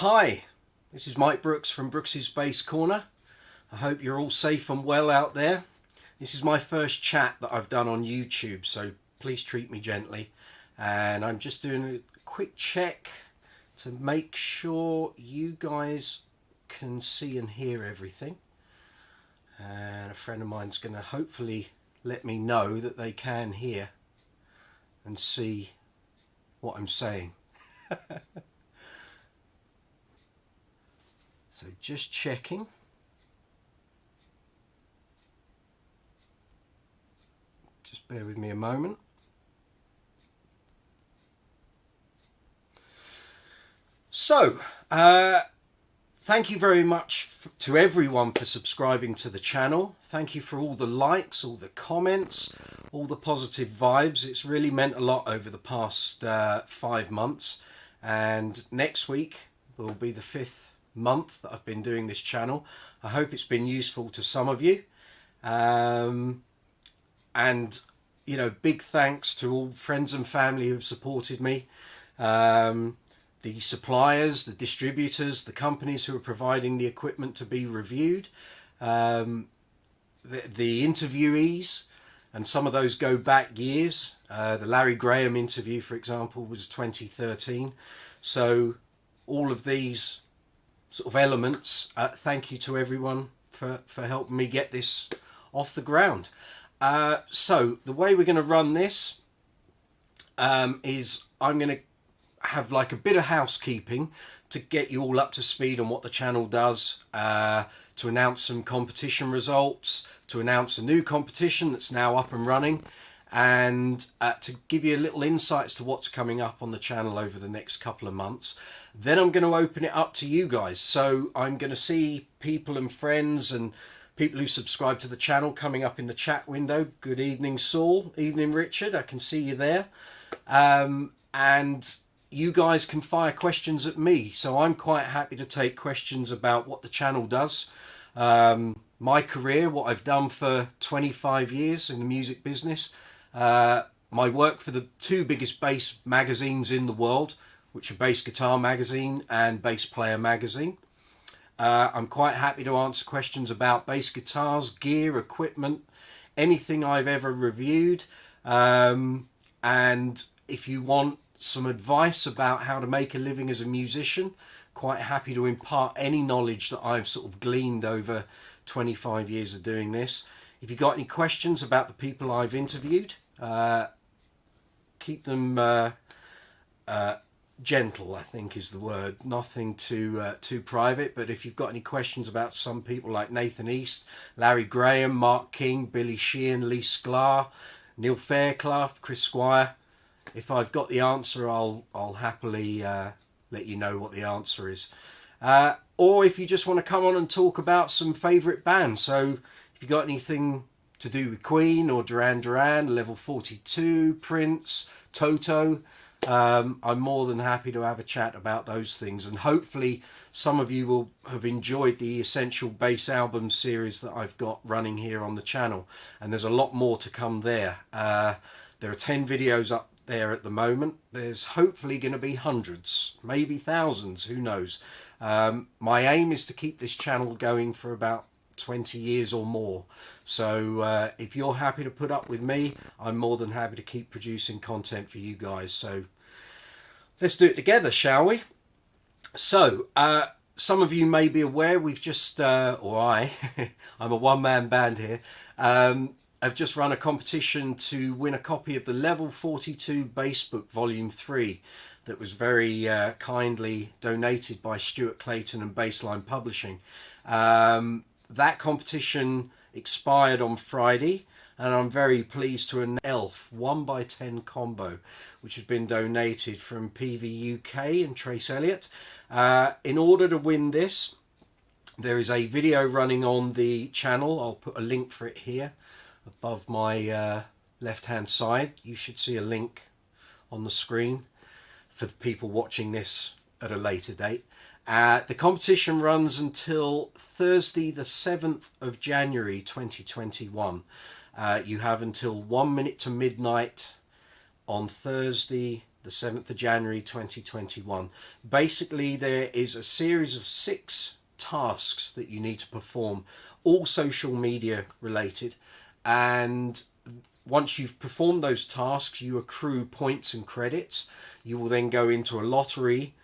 Hi, this is Mike Brooks from Brooks's Bass Corner. I hope you're all safe and well out there. This is my first chat that I've done on YouTube, so please treat me gently. And I'm just doing a quick check to make sure you guys can see and hear everything. And a friend of mine's going to hopefully let me know that they can hear and see what I'm saying. So just checking. Just bear with me a moment. So, thank you very much to everyone for subscribing to the channel. Thank you for all the likes, all the comments, all the positive vibes. It's really meant a lot over the past 5 months. And next week will be the 5th month that I've been doing this channel. I hope it's been useful to some of you. And, you know, big thanks to all friends and family who have supported me. The suppliers, the distributors, the companies who are providing the equipment to be reviewed, the interviewees, and some of those go back years. The Larry Graham interview, for example, was 2013. So all of these sort of elements, thank you to everyone for helping me get this off the ground. So the way we're going to run this is I'm going to have like a bit of housekeeping to get you all up to speed on what the channel does, to announce some competition results, to announce a new competition that's now up and running, and to give you a little insights to what's coming up on the channel over the next couple of months. Then I'm going to open it up to you guys. So I'm going to see people and friends and people who subscribe to the channel coming up in the chat window. Good evening, Saul. Evening, Richard. I can see you there. And you guys can fire questions at me. So I'm quite happy to take questions about what the channel does, my career, what I've done for 25 years in the music business, my work for the 2 biggest bass magazines in the world, which are Bass Guitar Magazine and Bass Player Magazine. I'm quite happy to answer questions about bass guitars, gear, equipment, anything I've ever reviewed. And if you want some advice about how to make a living as a musician, quite happy to impart any knowledge that I've sort of gleaned over 25 years of doing this. If you've got any questions about the people I've interviewed, keep them gentle, I think is the word. Nothing too private, but if you've got any questions about some people like Nathan East, Larry Graham, Mark King, Billy Sheehan, Lee Sklar, Neil Fairclough, Chris Squire, if I've got the answer, I'll happily let you know what the answer is. Or if you just want to come on and talk about some favourite bands. So if you've got anything to do with Queen or Duran Duran, Level 42, Prince, Toto, I'm more than happy to have a chat about those things. And hopefully some of you will have enjoyed the Essential Bass Album series that I've got running here on the channel. And there's a lot more to come there. There are 10 videos up there at the moment. There's hopefully going to be hundreds, maybe thousands, who knows. My aim is to keep this channel going for about 20 years or more. So if you're happy to put up with me, I'm more than happy to keep producing content for you guys. So let's do it together, shall we? So some of you may be aware we've just, or I'm a one-man band here, I've just run a competition to win a copy of the Level 42 Bass Book Volume 3 that was very kindly donated by Stuart Clayton and Bassline Publishing. That competition expired on Friday, and I'm very pleased to announce ELF 1x10 combo, which has been donated from PV UK and Trace Elliott. In order to win this, there is a video running on the channel. I'll put a link for it here above my left hand side. You should see a link on the screen for the people watching this at a later date. The competition runs until Thursday the 7th of January 2021. You have until 1 minute to midnight on Thursday the 7th of January 2021. Basically, there is a series of 6 tasks that you need to perform, all social media related, and once you've performed those tasks, you accrue points and credits. You will then go into a lottery,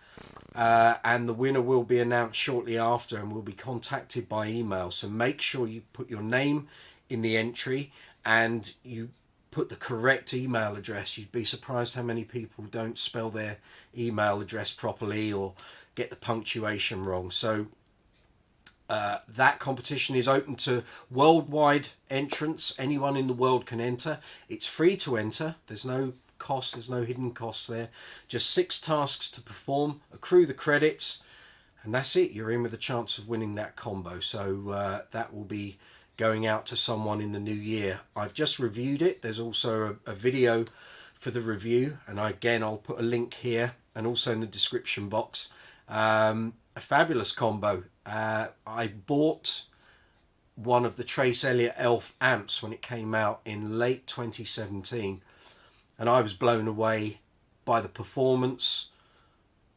and the winner will be announced shortly after and will be contacted by email. So make sure you put your name in the entry and you put the correct email address. You'd be surprised how many people don't spell their email address properly or get the punctuation wrong. So that competition is open to worldwide entrants. Anyone in the world can enter. It's free to enter. There's no cost, there's no hidden costs there. Just 6 tasks to perform, accrue the credits, and that's it. You're in with a chance of winning that combo. So that will be going out to someone in the new year. I've just reviewed it. There's also a video for the review, and again I'll put a link here and also in the description box. A fabulous combo. I bought one of the Trace Elliot Elf amps when it came out in late 2017, and I was blown away by the performance.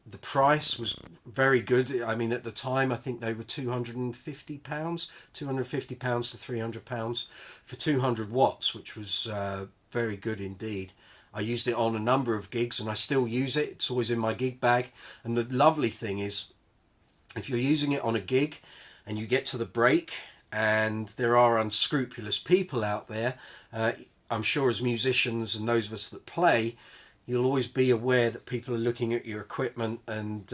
The price was very good. I mean, at the time I think they were £250 to £300 for 200 watts, which was very good indeed. I used it on a number of gigs and I still use it. It's always in my gig bag. And the lovely thing is, if you're using it on a gig and you get to the break and there are unscrupulous people out there, I'm sure as musicians and those of us that play, you'll always be aware that people are looking at your equipment, and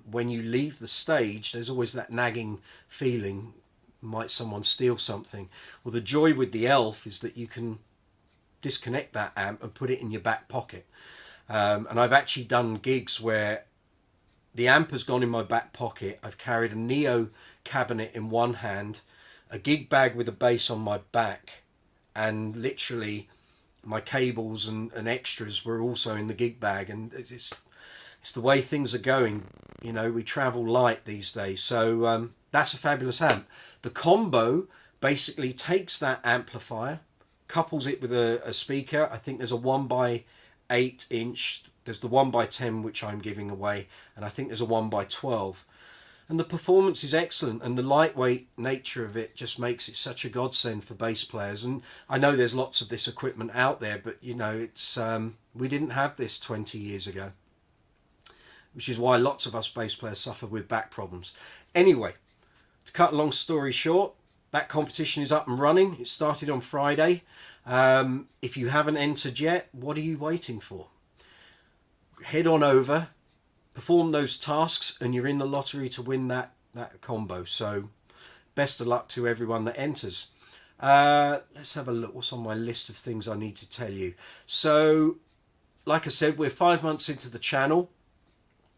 when you leave the stage there's always that nagging feeling, might someone steal something? Well, the joy with the Elf is that you can disconnect that amp and put it in your back pocket. And I've actually done gigs where the amp has gone in my back pocket. I've carried a Neo cabinet in one hand, a gig bag with a bass on my back, and literally my cables and extras were also in the gig bag. And it's the way things are going. You know, we travel light these days. So that's a fabulous amp. The combo basically takes that amplifier, couples it with a speaker. I think there's a 1x8 inch. There's the 1x10 which I'm giving away, and I think there's a 1x12. And the performance is excellent, and the lightweight nature of it just makes it such a godsend for bass players. And I know there's lots of this equipment out there, but you know, it's we didn't have this 20 years ago, which is why lots of us bass players suffer with back problems. Anyway, to cut a long story short, that competition is up and running. It started on Friday. If you haven't entered yet, what are you waiting for? Head on over, perform those tasks, and you're in the lottery to win that combo. So best of luck to everyone that enters. Let's have a look. What's on my list of things I need to tell you? So like I said, we're 5 months into the channel.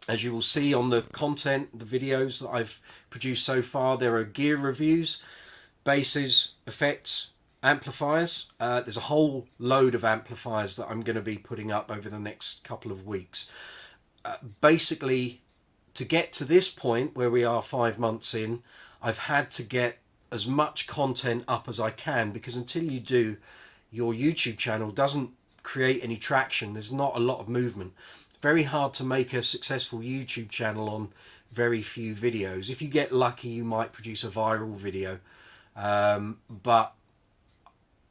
As you will see on the content, the videos that I've produced so far, there are gear reviews, basses, effects, amplifiers. There's a whole load of amplifiers that I'm going to be putting up over the next couple of weeks. Basically, to get to this point where we are 5 months in, I've had to get as much content up as I can, because until you do, your YouTube channel doesn't create any traction. There's not a lot of movement. Very hard to make a successful YouTube channel on very few videos. If you get lucky, you might produce a viral video, but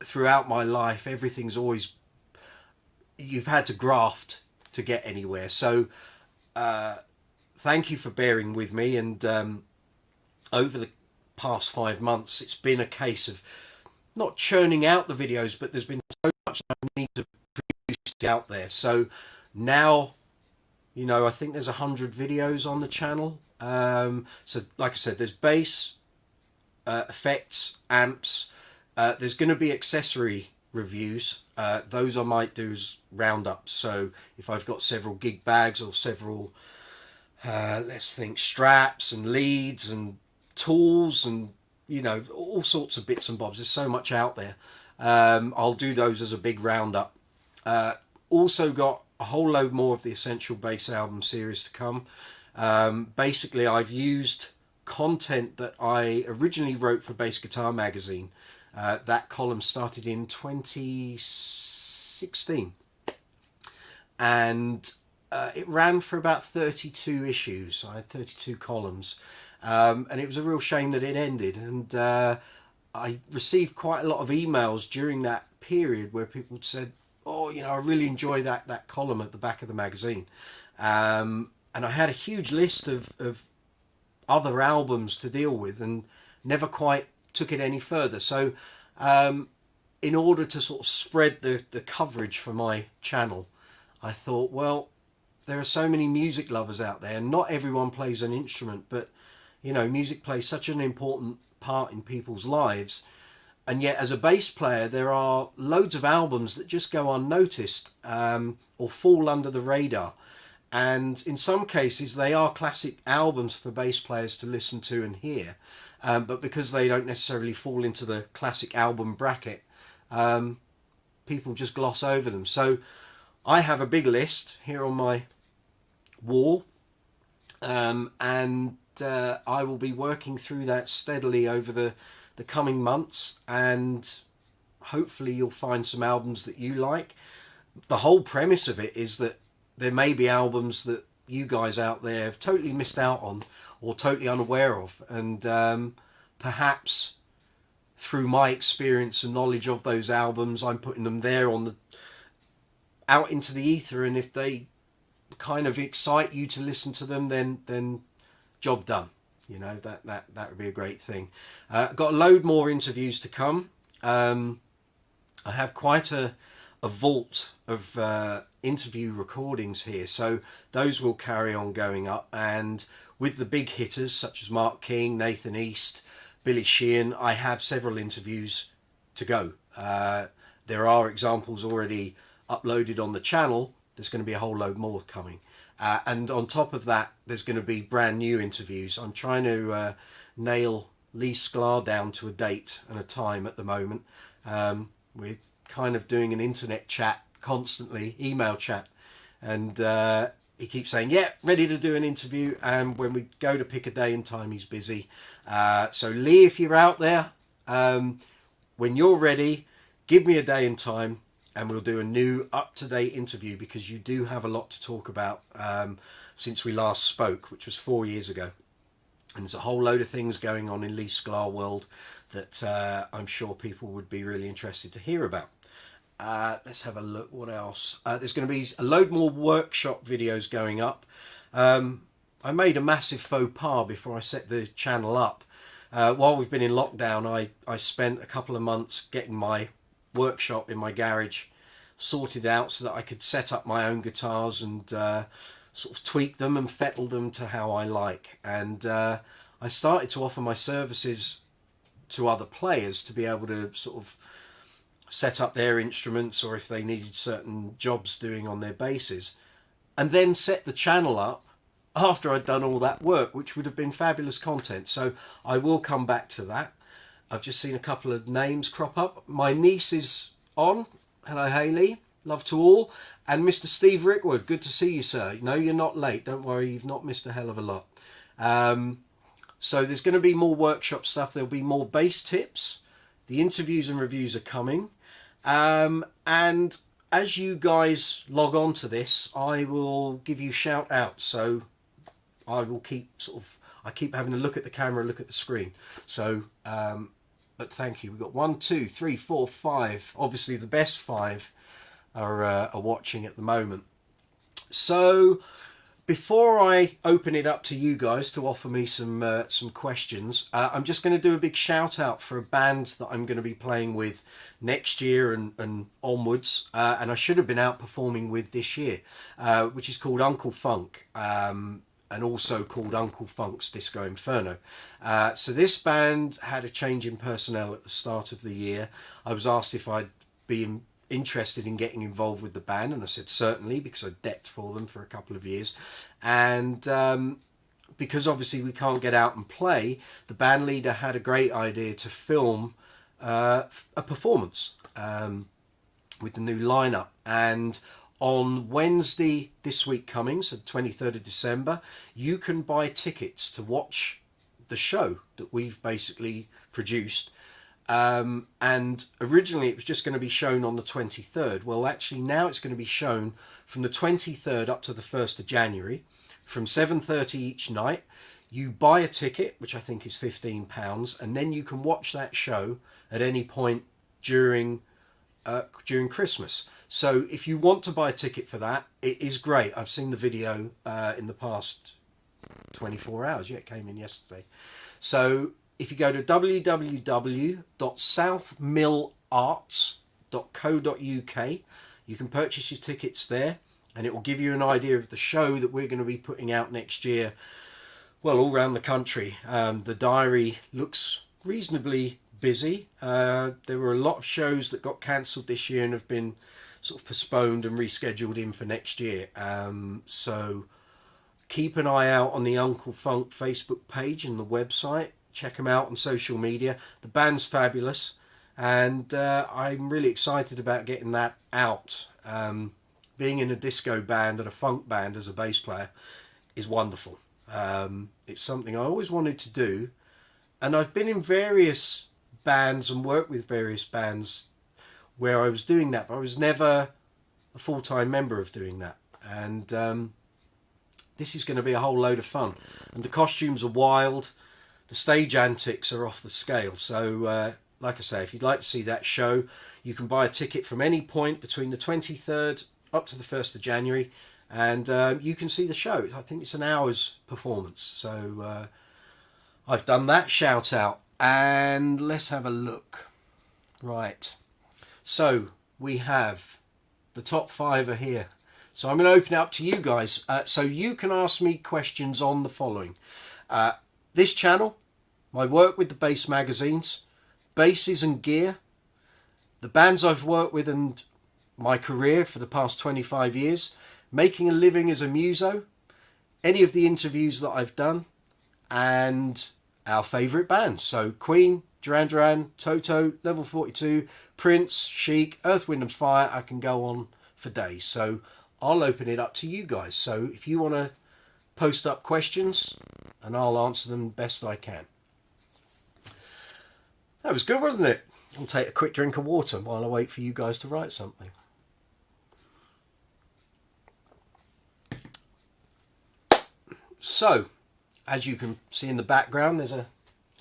throughout my life, everything's always, you've had to graft to get anywhere. So thank you for bearing with me. And over the past 5 months, it's been a case of not churning out the videos, but there's been so much that I need to produce out there. So now, you know, I think there's 100 videos on the channel. So like I said, there's bass, effects, amps. There's going to be accessory reviews. Those I might do as roundups. So if I've got several gig bags or several, let's think, straps and leads and tools and, you know, all sorts of bits and bobs. There's so much out there. I'll do those as a big roundup. Also got a whole load more of the Essential Bass album series to come. Basically, I've used content that I originally wrote for Bass Guitar Magazine. That column started in 2016. and it ran for about 32 issues. I had 32 columns, and it was a real shame that it ended. And I received quite a lot of emails during that period where people said, "Oh, you know, I really enjoy that column at the back of the magazine," and I had a huge list of other albums to deal with, and never quite took it any further. So, in order to sort of spread the coverage for my channel, I thought, well, there are so many music lovers out there, and not everyone plays an instrument, but you know, music plays such an important part in people's lives. And yet, as a bass player, there are loads of albums that just go unnoticed, or fall under the radar. And in some cases, they are classic albums for bass players to listen to and hear. But because they don't necessarily fall into the classic album bracket, people just gloss over them. So I have a big list here on my wall, and I will be working through that steadily over the coming months, and hopefully you'll find some albums that you like. The whole premise of it is that there may be albums that you guys out there have totally missed out on or totally unaware of, and perhaps through my experience and knowledge of those albums, I'm putting them there out into the ether, and if they kind of excite you to listen to them, then job done. You know, that would be a great thing. I've got a load more interviews to come. I have quite a vault of interview recordings here, so those will carry on going up. And with the big hitters such as Mark King, Nathan East, Billy Sheehan, I have several interviews to go. There are examples already uploaded on the channel. There's going to be a whole load more coming. And on top of that, there's going to be brand new interviews. I'm trying to nail Lee Sklar down to a date and a time at the moment. We're kind of doing an internet chat constantly, email chat. And he keeps saying, yeah, ready to do an interview. And when we go to pick a day and time, he's busy. So Lee, if you're out there, when you're ready, give me a day and time, and we'll do a new up-to-date interview, because you do have a lot to talk about since we last spoke, which was 4 years ago. And there's a whole load of things going on in Lee Sklar world that I'm sure people would be really interested to hear about. Let's have a look. What else? There's going to be a load more workshop videos going up. I made a massive faux pas before I set the channel up. While we've been in lockdown, I spent a couple of months getting my workshop in my garage sorted out so that I could set up my own guitars and sort of tweak them and fettle them to how I like. And I started to offer my services to other players to be able to sort of set up their instruments, or if they needed certain jobs doing on their basses, and then set the channel up after I'd done all that work, which would have been fabulous content. So I will come back to that. I've just seen a couple of names crop up. My niece is on. Hello, Hayley. Love to all. And Mr. Steve Rickwood, good to see you, sir. No, you're not late. Don't worry, you've not missed a hell of a lot. So there's going to be more workshop stuff. There'll be more bass tips. The interviews and reviews are coming. And as you guys log on to this, I will give you shout outs. So I will keep I keep having to look at the camera, look at the screen. So, but thank you. We've got 1, 2, 3, 4, 5. Obviously, the best 5 are watching at the moment. So, before I open it up to you guys to offer me some questions, I'm just going to do a big shout out for a band that I'm going to be playing with next year and onwards, and I should have been out performing with this year, which is called Uncle Funk. And also called Uncle Funk's Disco Inferno. So this band had a change in personnel at the start of the year. I was asked if I'd be interested in getting involved with the band, and I said certainly, because I decked for them for a couple of years. And because obviously we can't get out and play, the band leader had a great idea to film a performance with the new lineup. And on Wednesday this week coming, so 23rd of December, you can buy tickets to watch the show that we've basically produced and originally it was just going to be shown on the 23rd. Well, actually now it's going to be shown from the 23rd up to the 1st of January from 7:30 each night. You buy a ticket, which I think is £15, and then you can watch that show at any point during Christmas. So if you want to buy a ticket for that, it is great. I've seen the video in the past 24 hours. Yeah, it came in yesterday. So if you go to www.southmillarts.co.uk, you can purchase your tickets there, and it will give you an idea of the show that we're going to be putting out next year. Well, all around the country. The diary looks reasonably busy. There were a lot of shows that got cancelled this year and have been sort of postponed and rescheduled in for next year. So keep an eye out on the Uncle Funk Facebook page and the website. Check them out on social media. The band's fabulous, and I'm really excited about getting that out. Being in a disco band and a funk band as a bass player is wonderful. It's something I always wanted to do, and I've been in various bands and worked with various bands where I was doing that, but I was never a full-time member of doing that. And this is going to be a whole load of fun, and the costumes are wild, the stage antics are off the scale. So like I say, if you'd like to see that show, you can buy a ticket from any point between the 23rd up to the 1st of January, and you can see the show. I think it's an hour's performance. So I've done that shout out, and let's have a look. Right, so we have the top 5 are here. So I'm going to open it up to you guys, so you can ask me questions on the following. This channel, my work with the bass magazines, basses and gear, the bands I've worked with and my career for the past 25 years, making a living as a muso, any of the interviews that I've done, and our favourite bands. So Queen, Duran Duran, Toto, Level 42, Prince, Chic, Earth, Wind and Fire. I can go on for days. So I'll open it up to you guys. So if you want to post up questions, and I'll answer them best I can. That was good, wasn't it? I'll take a quick drink of water while I wait for you guys to write something. So, as you can see in the background, there's a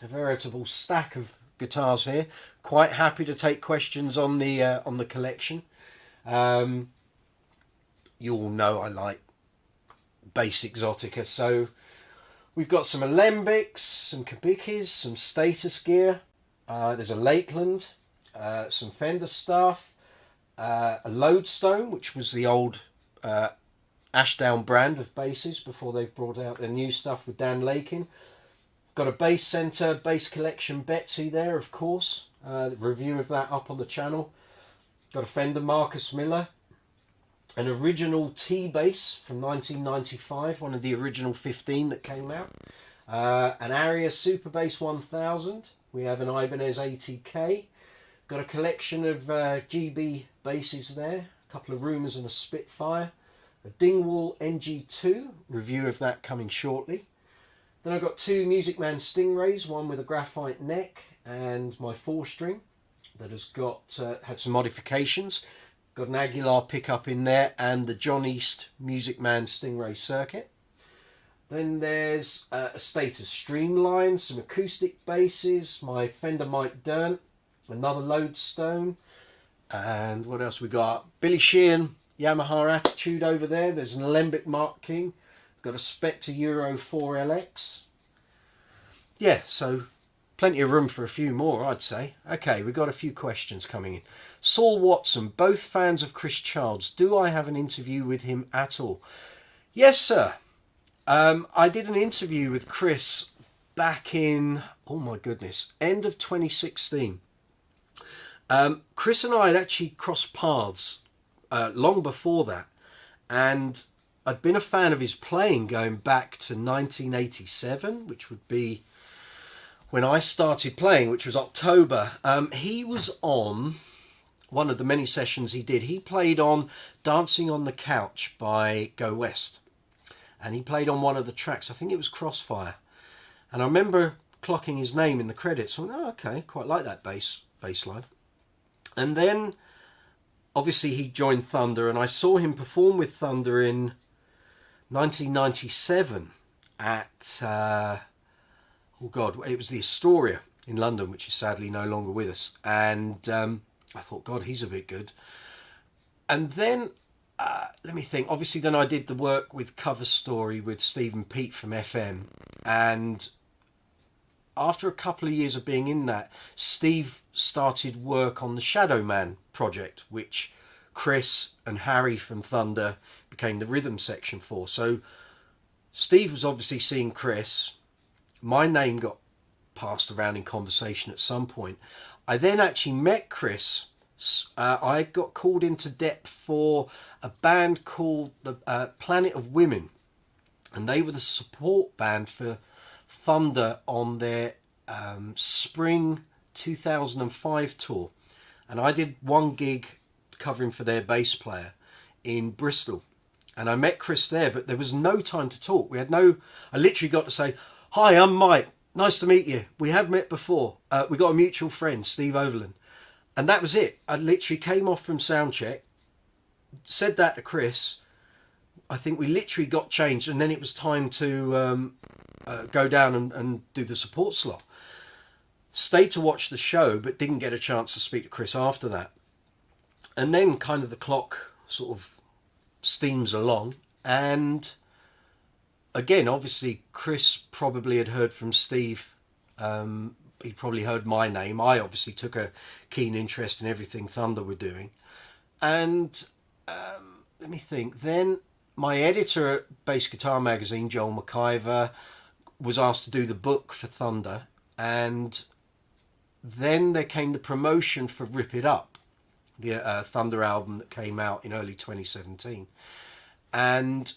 veritable stack of guitars here. Quite happy to take questions on the collection. You all know I like bass exotica, so we've got some alembics, some kabikis, some status gear. There's a Lakeland, some Fender stuff, a Lodestone, which was the old Ashdown brand of basses before they've brought out their new stuff with Dan Lakin. Got a Bass Centre Bass Collection Betsy there, of course. Review of that up on the channel. Got a Fender Marcus Miller. An original T-Bass from 1995, one of the original 15 that came out. An Aria Super Bass 1000. We have an Ibanez 80K. Got a collection of GB basses there. A couple of Rumours and a Spitfire. A Dingwall NG2. Review of that coming shortly. Then I've got 2 Music Man Stingrays, one with a graphite neck and my 4-string that has got had some modifications. Got an Aguilar pickup in there and the John East Music Man Stingray circuit. Then there's a Status Streamline, some acoustic basses, my Fender Mike Dirnt, another Lodestone, and what else we got? Billy Sheehan Yamaha Attitude over there. There's an Alembic Mark King. Got a Spectre Euro 4 LX. Yeah, so plenty of room for a few more, I'd say. Okay, we've got a few questions coming in. Saul Watson, both fans of Chris Childs. Do I have an interview with him at all? Yes, sir. I did an interview with Chris back in, oh my goodness, end of 2016. Chris and I had actually crossed paths long before that. And I'd been a fan of his playing going back to 1987, which would be when I started playing, which was October. He was on one of the many sessions he did. He played on Dancing on the Couch by Go West. And he played on one of the tracks. I think it was Crossfire. And I remember clocking his name in the credits. I went, oh, okay, quite like that bass line. And then, obviously, he joined Thunder, and I saw him perform with Thunder in 1997 at, oh God, it was the Astoria in London, which is sadly no longer with us. And I thought, God, he's a bit good. And then, let me think, obviously then I did the work with Cover Story with Steve and Pete from FM. And after a couple of years of being in that, Steve started work on the Shadow Man project, which Chris and Harry from Thunder became the rhythm section for. So Steve was obviously seeing Chris. My name got passed around in conversation at some point. I then actually met Chris. I got called into depth for a band called the Planet of Women, and they were the support band for Thunder on their spring 2005 tour. And I did one gig covering for their bass player in Bristol, and I met Chris there, but there was no time to talk. I literally got to say, hi, I'm Mike, nice to meet you, we have met before, we got a mutual friend, Steve Overland. And that was it. I literally came off from soundcheck, said that to Chris. I think we literally got changed, and then it was time to go down and do the support slot. Stayed to watch the show, but didn't get a chance to speak to Chris after that. And then kind of the clock sort of steams along. And again, obviously, Chris probably had heard from Steve. He probably heard my name. I obviously took a keen interest in everything Thunder were doing. And let me think. Then my editor at Bass Guitar Magazine, Joel McIver, was asked to do the book for Thunder. And then there came the promotion for Rip It Up, the Thunder album that came out in early 2017. And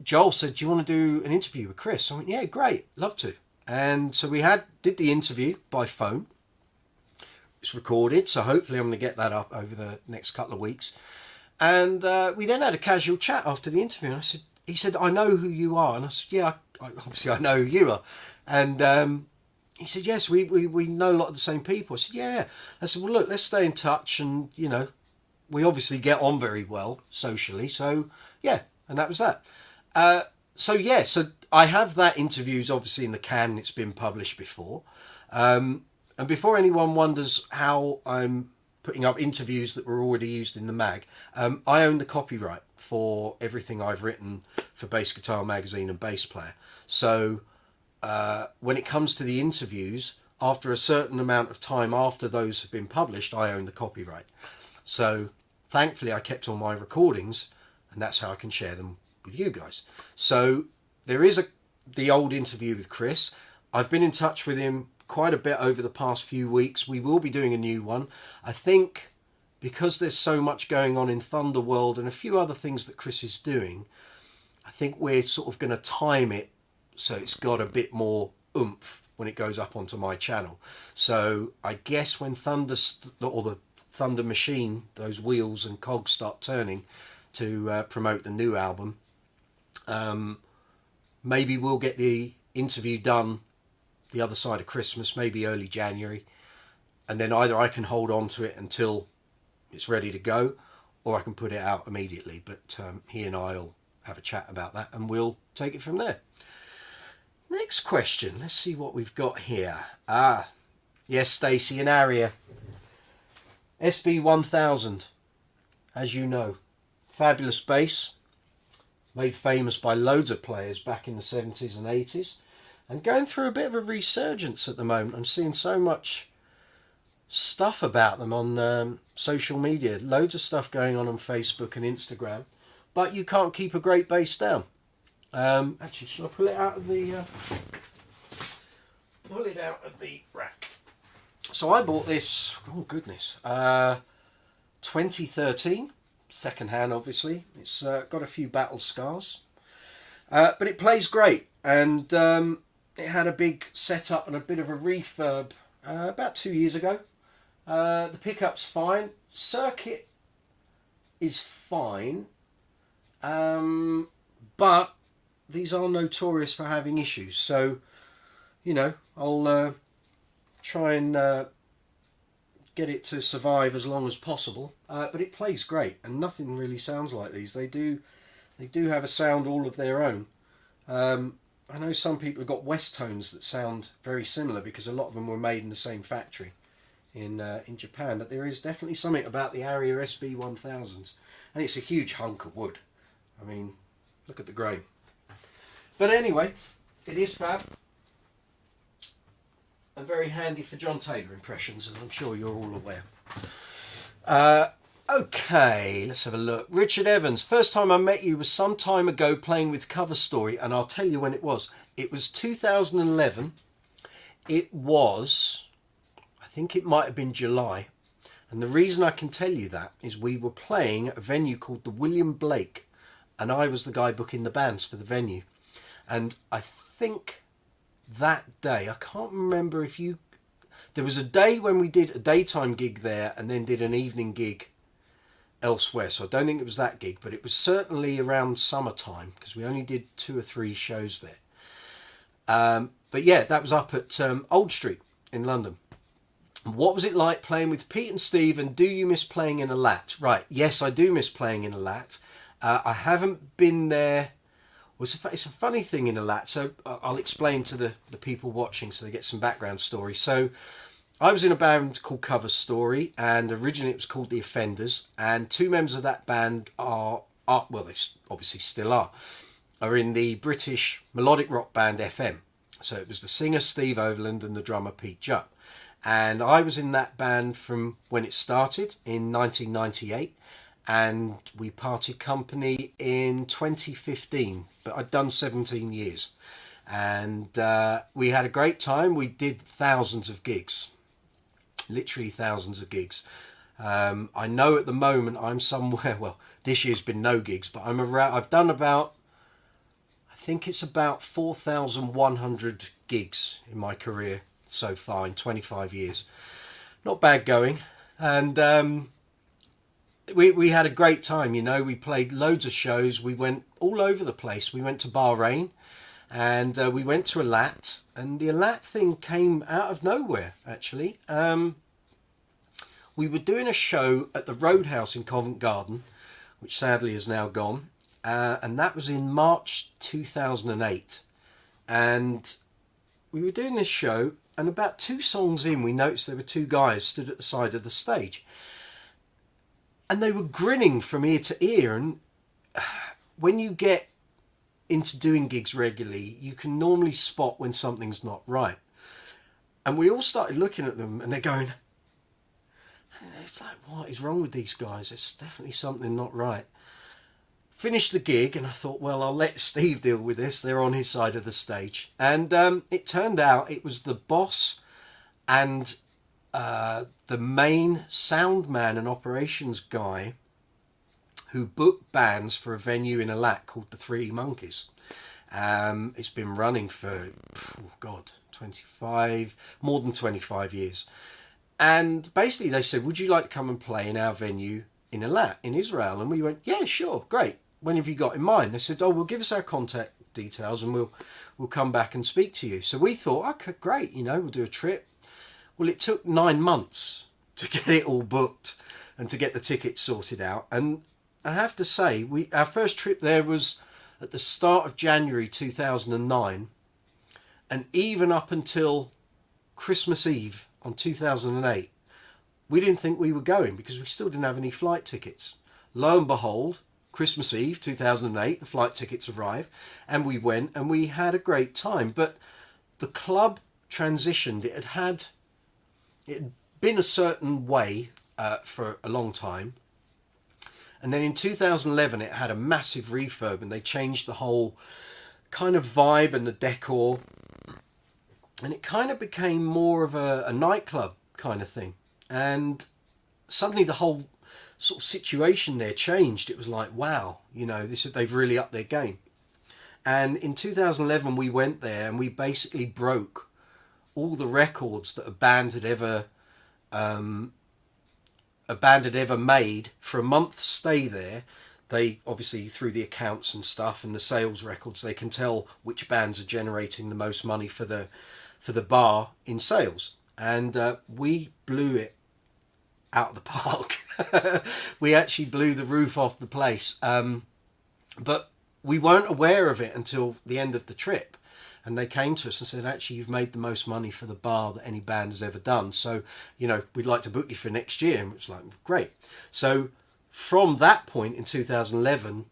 Joel said, do you want to do an interview with Chris? I went, yeah, great, love to. And so we did the interview by phone. It's recorded, so hopefully I'm going to get that up over the next couple of weeks. And we then had a casual chat after the interview. And he said, I know who you are. And I said, yeah, obviously I know who you are. And he said, yes, we know a lot of the same people. I said, yeah. I said, well, look, let's stay in touch. And, you know, we obviously get on very well socially. So, yeah, and that was that. So I have that interviews obviously in the can. It's been published before. And before anyone wonders how I'm putting up interviews that were already used in the mag, I own the copyright for everything I've written for Bass Guitar Magazine and Bass Player. So when it comes to the interviews, after a certain amount of time after those have been published, I own the copyright. So thankfully I kept all my recordings, and that's how I can share them with you guys. So there is the old interview with Chris. I've been in touch with him quite a bit over the past few weeks. We will be doing a new one. I think because there's so much going on in Thunder World and a few other things that Chris is doing, I think we're sort of going to time it so it's got a bit more oomph when it goes up onto my channel. So I guess when the Thunder machine, those wheels and cogs start turning to promote the new album, maybe we'll get the interview done the other side of Christmas, maybe early January, and then either I can hold on to it until it's ready to go, or I can put it out immediately. But he and I'll have a chat about that, and we'll take it from there. Next question, let's see what we've got here. Yes, Stacey and Aria. SB1000, as you know, fabulous bass, made famous by loads of players back in the 70s and 80s, and going through a bit of a resurgence at the moment. I'm seeing so much stuff about them on social media, loads of stuff going on Facebook and Instagram, but you can't keep a great bass down. Actually, should I pull it out of the rack? So I bought this, oh goodness, 2013, second hand obviously. It's got a few battle scars, but it plays great, and it had a big setup and a bit of a refurb about 2 years ago. The pickup's fine, circuit is fine, but these are notorious for having issues. So you know, I'll try and get it to survive as long as possible. But it plays great, and nothing really sounds like these. They do have a sound all of their own. I know some people have got West tones that sound very similar because a lot of them were made in the same factory in Japan. But there is definitely something about the Aria SB1000s, and it's a huge hunk of wood. I mean, look at the grain. But anyway, it is fab and very handy for John Taylor impressions, as I'm sure you're all aware. Okay, let's have a look. Richard Evans, first time I met you was some time ago playing with Cover Story, and I'll tell you when it was. It was 2011. It was, I think it might have been July. And the reason I can tell you that is we were playing at a venue called the William Blake, and I was the guy booking the bands for the venue. And I think that day, I can't remember if you... There was a day when we did a daytime gig there and then did an evening gig elsewhere, so I don't think it was that gig, but it was certainly around summertime because we only did 2 or 3 shows there. But yeah, that was up at Old Street in London. What was it like playing with Pete and Steve, and do you miss playing in a lat? Right, yes, I do miss playing in a lat. I haven't been there. Well, it's a funny thing in a lat, so I'll explain to the people watching so they get some background story. So I was in a band called Cover Story, and originally it was called The Offenders, and 2 members of that band are well, they obviously still are in the British melodic rock band FM. So it was the singer Steve Overland and the drummer Pete Jupp. And I was in that band from when it started in 1998, and we parted company in 2015, but I'd done 17 years. And we had a great time. We did thousands of gigs. Literally thousands of gigs. I know at the moment I'm somewhere, well, this year's been no gigs, but I've done about, I think it's about 4,100 gigs in my career so far in 25 years. Not bad going. And we had a great time, you know. We played loads of shows. We went all over the place. We went to Bahrain, and we went to a lat, and the lat thing came out of nowhere, actually. We were doing a show at the Roadhouse in Covent Garden, which sadly is now gone, and that was in March 2008. And we were doing this show, and about 2 songs in, we noticed there were 2 guys stood at the side of the stage, and they were grinning from ear to ear. And when you get into doing gigs regularly, you can normally spot when something's not right. And we all started looking at them, and they're going, it's like, what is wrong with these guys? It's definitely something not right. Finished the gig, and I thought, well, I'll let Steve deal with this. They're on his side of the stage. And it turned out it was the boss and the main sound man and operations guy who booked bands for a venue in a lat called the Three Monkeys. It's been running for, more than 25 years. And basically they said, would you like to come and play in our venue in a lat in Israel? And we went, yeah, sure, great. When have you got in mind? They said, oh, well, give us our contact details and we'll come back and speak to you. So we thought, okay, great, you know, we'll do a trip. Well, it took 9 months to get it all booked and to get the tickets sorted out. And I have to say, our first trip there was at the start of January 2009. And even up until Christmas Eve on 2008, we didn't think we were going because we still didn't have any flight tickets. Lo and behold, Christmas Eve 2008, the flight tickets arrived, and we went and we had a great time. But the club transitioned. It had been a certain way for a long time, and then in 2011 it had a massive refurb, and they changed the whole kind of vibe and the decor, and it kind of became more of a nightclub kind of thing. And suddenly the whole sort of situation there changed. It was like, wow, you know, they've really upped their game. And in 2011 we went there and we basically broke all the records that a band had ever made for a month's stay there. They obviously, through the accounts and stuff and the sales records, they can tell which bands are generating the most money for the for the bar in sales. And we blew it out of the park. We actually blew the roof off the place. But we weren't aware of it until the end of the trip. And they came to us and said, actually, you've made the most money for the bar that any band has ever done. So, you know, we'd like to book you for next year. And it was like, great. So from that point in 2011,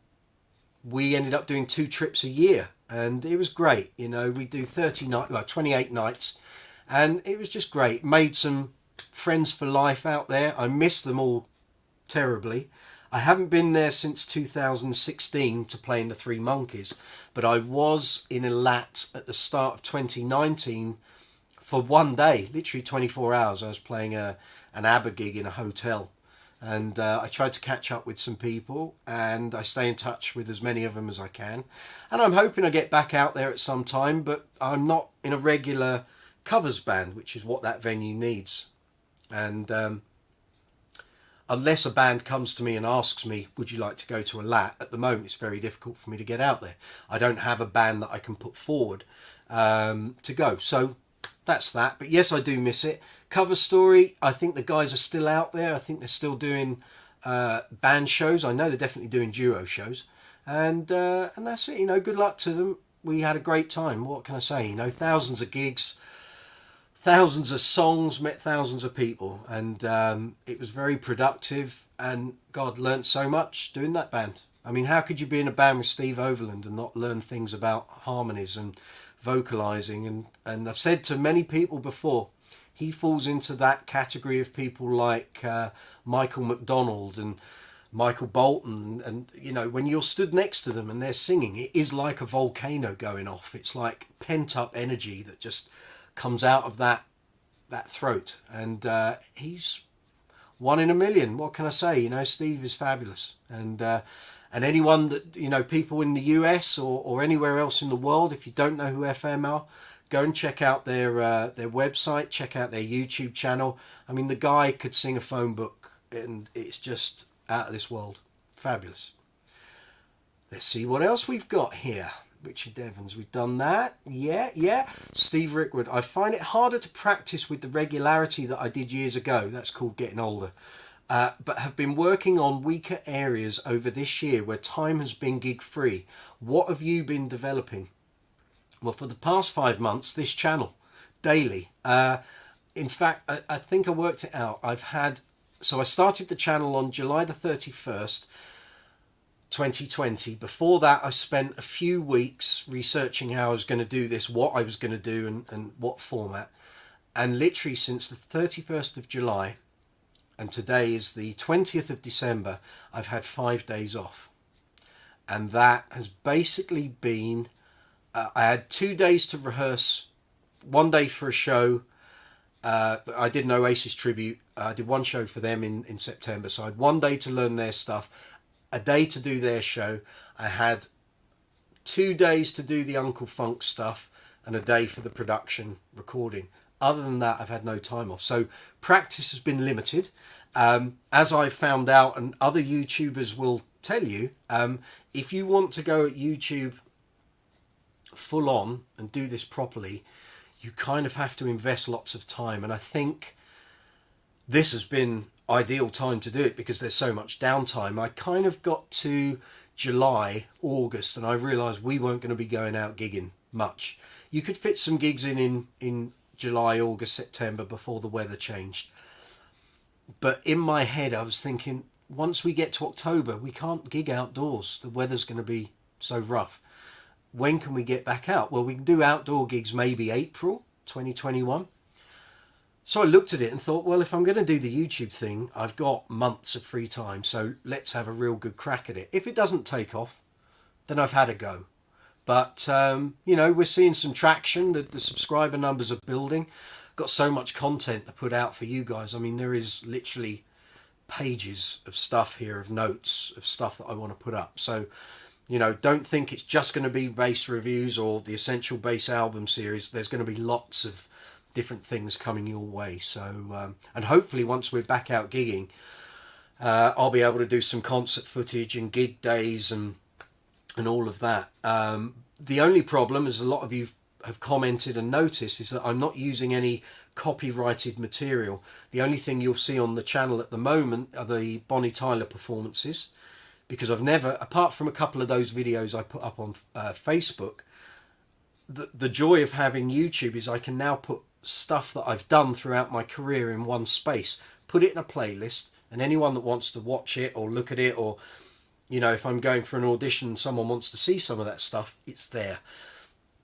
we ended up doing 2 trips a year. And it was great. You know, we do 28 nights. And it was just great. Made some friends for life out there. I miss them all terribly. I haven't been there since 2016 to play in the Three Monkeys, but I was in a lat at the start of 2019 for one day, literally 24 hours. I was playing an ABBA gig in a hotel, and I tried to catch up with some people, and I stay in touch with as many of them as I can. And I'm hoping I get back out there at some time, but I'm not in a regular covers band, which is what that venue needs. And unless a band comes to me and asks me, would you like to go to a lat? At the moment, it's very difficult for me to get out there. I don't have a band that I can put forward to go. So that's that. But yes, I do miss it. Cover Story, I think the guys are still out there. I think they're still doing band shows. I know they're definitely doing duo shows. And that's it. You know, good luck to them. We had a great time. What can I say? You know, thousands of gigs. Thousands of songs, met thousands of people, and it was very productive, and God, learnt so much doing that band. I mean, how could you be in a band with Steve Overland and not learn things about harmonies and vocalising? And I've said to many people before, he falls into that category of people like Michael McDonald and Michael Bolton, and you know, when you're stood next to them and they're singing, it is like a volcano going off. It's like pent-up energy that just comes out of that throat, and he's one in a million. What can I say? You know, Steve is fabulous, and anyone that, you know, people in the US or anywhere else in the world, if you don't know who FM are, go and check out their website, check out their YouTube channel. I mean, the guy could sing a phone book, and it's just out of this world. Fabulous. Let's see what else we've got here. Richard Evans, we've done that. Yeah. Steve Rickwood, I find it harder to practice with the regularity that I did years ago. That's called getting older. But have been working on weaker areas over this year where time has been gig free. What have you been developing? Well, for the past 5 months, this channel, daily. In fact, I think I worked it out. So I started the channel on July the 31st, 2020. Before that, I spent a few weeks researching how I was going to do this, what I was going to do, and what format. And literally since the 31st of July, and today is the 20th of December, I've had 5 days off. And that has basically been, I had 2 days to rehearse, 1 day for a show. I did an Oasis tribute. I did one show for them in September. So I had 1 day to learn their stuff, a day to do their show. I had 2 days to do the Uncle Funk stuff, and a day for the production recording. Other than that, I've had no time off. So practice has been limited. As I found out, and other YouTubers will tell you, if you want to go at YouTube full on and do this properly, you kind of have to invest lots of time. And I think this has been ideal time to do it because there's so much downtime. I kind of got to July, August, and I realised we weren't going to be going out gigging much. You could fit some gigs in July, August, September before the weather changed. But in my head, I was thinking, once we get to October, we can't gig outdoors. The weather's going to be so rough. When can we get back out? Well, we can do outdoor gigs maybe April 2021. So I looked at it and thought, well, if I'm going to do the YouTube thing, I've got months of free time, so let's have a real good crack at it. If it doesn't take off, then I've had a go. But, you know, we're seeing some traction. The subscriber numbers are building. Got so much content to put out for you guys. I mean, there is literally pages of stuff here, of notes, of stuff that I want to put up. So, you know, don't think it's just going to be bass reviews or the Essential Bass album series. There's going to be lots of different things coming your way. So, and hopefully once we're back out gigging, I'll be able to do some concert footage and gig days and all of that. The only problem is a lot of you have commented and noticed is that I'm not using any copyrighted material. The only thing you'll see on the channel at the moment are the Bonnie Tyler performances, because I've never, apart from a couple of those videos I put up on Facebook, the joy of having YouTube is I can now put stuff that I've done throughout my career in one space, put it in a playlist, and anyone that wants to watch it or look at it, or, you know, if I'm going for an audition and someone wants to see some of that stuff, it's there.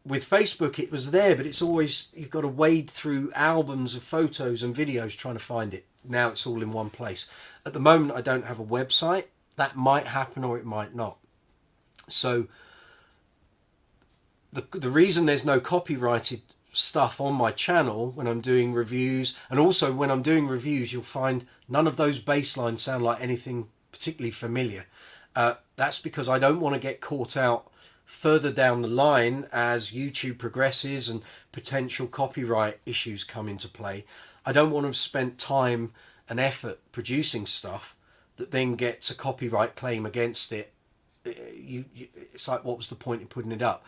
With Facebook, it was there, but it's always, you've got to wade through albums of photos and videos trying to find it. Now it's all in one place. At the moment, I don't have a website. That might happen or it might not. So the reason there's no copyrighted stuff on my channel when I'm doing reviews, and also when I'm doing reviews, you'll find none of those bass lines sound like anything particularly familiar. That's because I don't want to get caught out further down the line as YouTube progresses and potential copyright issues come into play. I don't want to have spent time and effort producing stuff that then gets a copyright claim against it. It's like, what was the point in putting it up?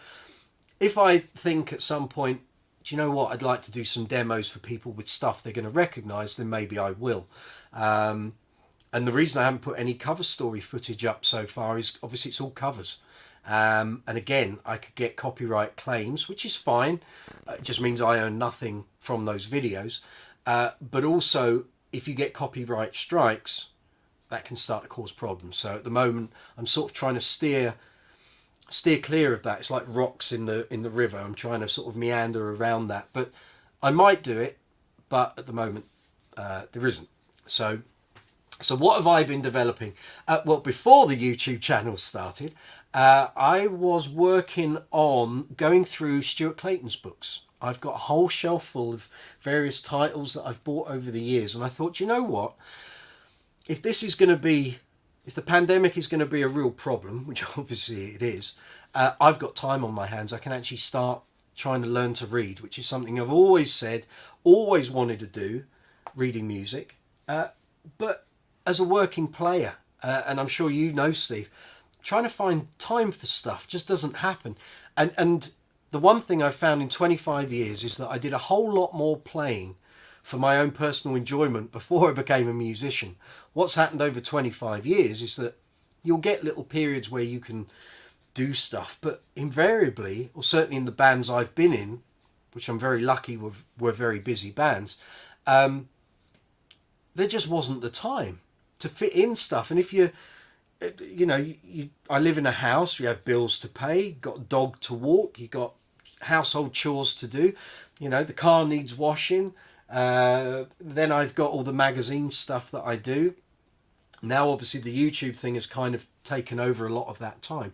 If I think at some point, do you know what, I'd like to do some demos for people with stuff they're going to recognise, then maybe I will. And the reason I haven't put any cover story footage up so far is obviously it's all covers. And again, I could get copyright claims, which is fine. It just means I earn nothing from those videos. But also, if you get copyright strikes, that can start to cause problems. So at the moment, I'm sort of trying to steer clear of that. It's like rocks in the river. I'm trying to sort of meander around that. But I might do it, but at the moment, there isn't. So what have I been developing? Well, before the YouTube channel started, I was working on going through Stuart Clayton's books. I've got a whole shelf full of various titles that I've bought over the years. And I thought, you know what? If this is going to be, if the pandemic is going to be a real problem, which obviously it is, I've got time on my hands. I can actually start trying to learn to read, which is something I've always said, always wanted to do, reading music. But as a working player, and I'm sure you know, Steve, trying to find time for stuff just doesn't happen. And the one thing I've found in 25 years is that I did a whole lot more playing for my own personal enjoyment before I became a musician. What's happened over 25 years is that you'll get little periods where you can do stuff, but invariably, or certainly in the bands I've been in, which I'm very lucky were very busy bands, there just wasn't the time to fit in stuff. And if I live in a house, you have bills to pay, got a dog to walk, you got household chores to do, the car needs washing, then I've got all the magazine stuff that I do. Now obviously the YouTube thing has kind of taken over a lot of that time.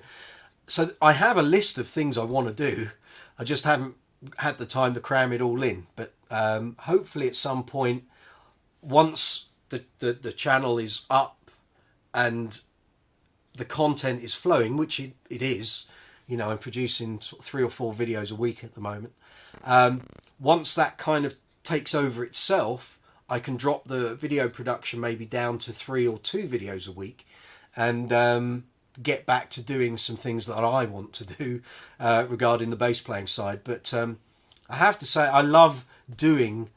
So I have a list of things I want to do. I just haven't had the time to cram it all in. But hopefully at some point, once the channel is up and the content is flowing, which it is, I'm producing sort of 3 or 4 videos a week at the moment. Once that kind of takes over itself, I can drop the video production maybe down to 3 or 2 videos a week, and get back to doing some things that I want to do regarding the bass playing side. But I have to say, I love doing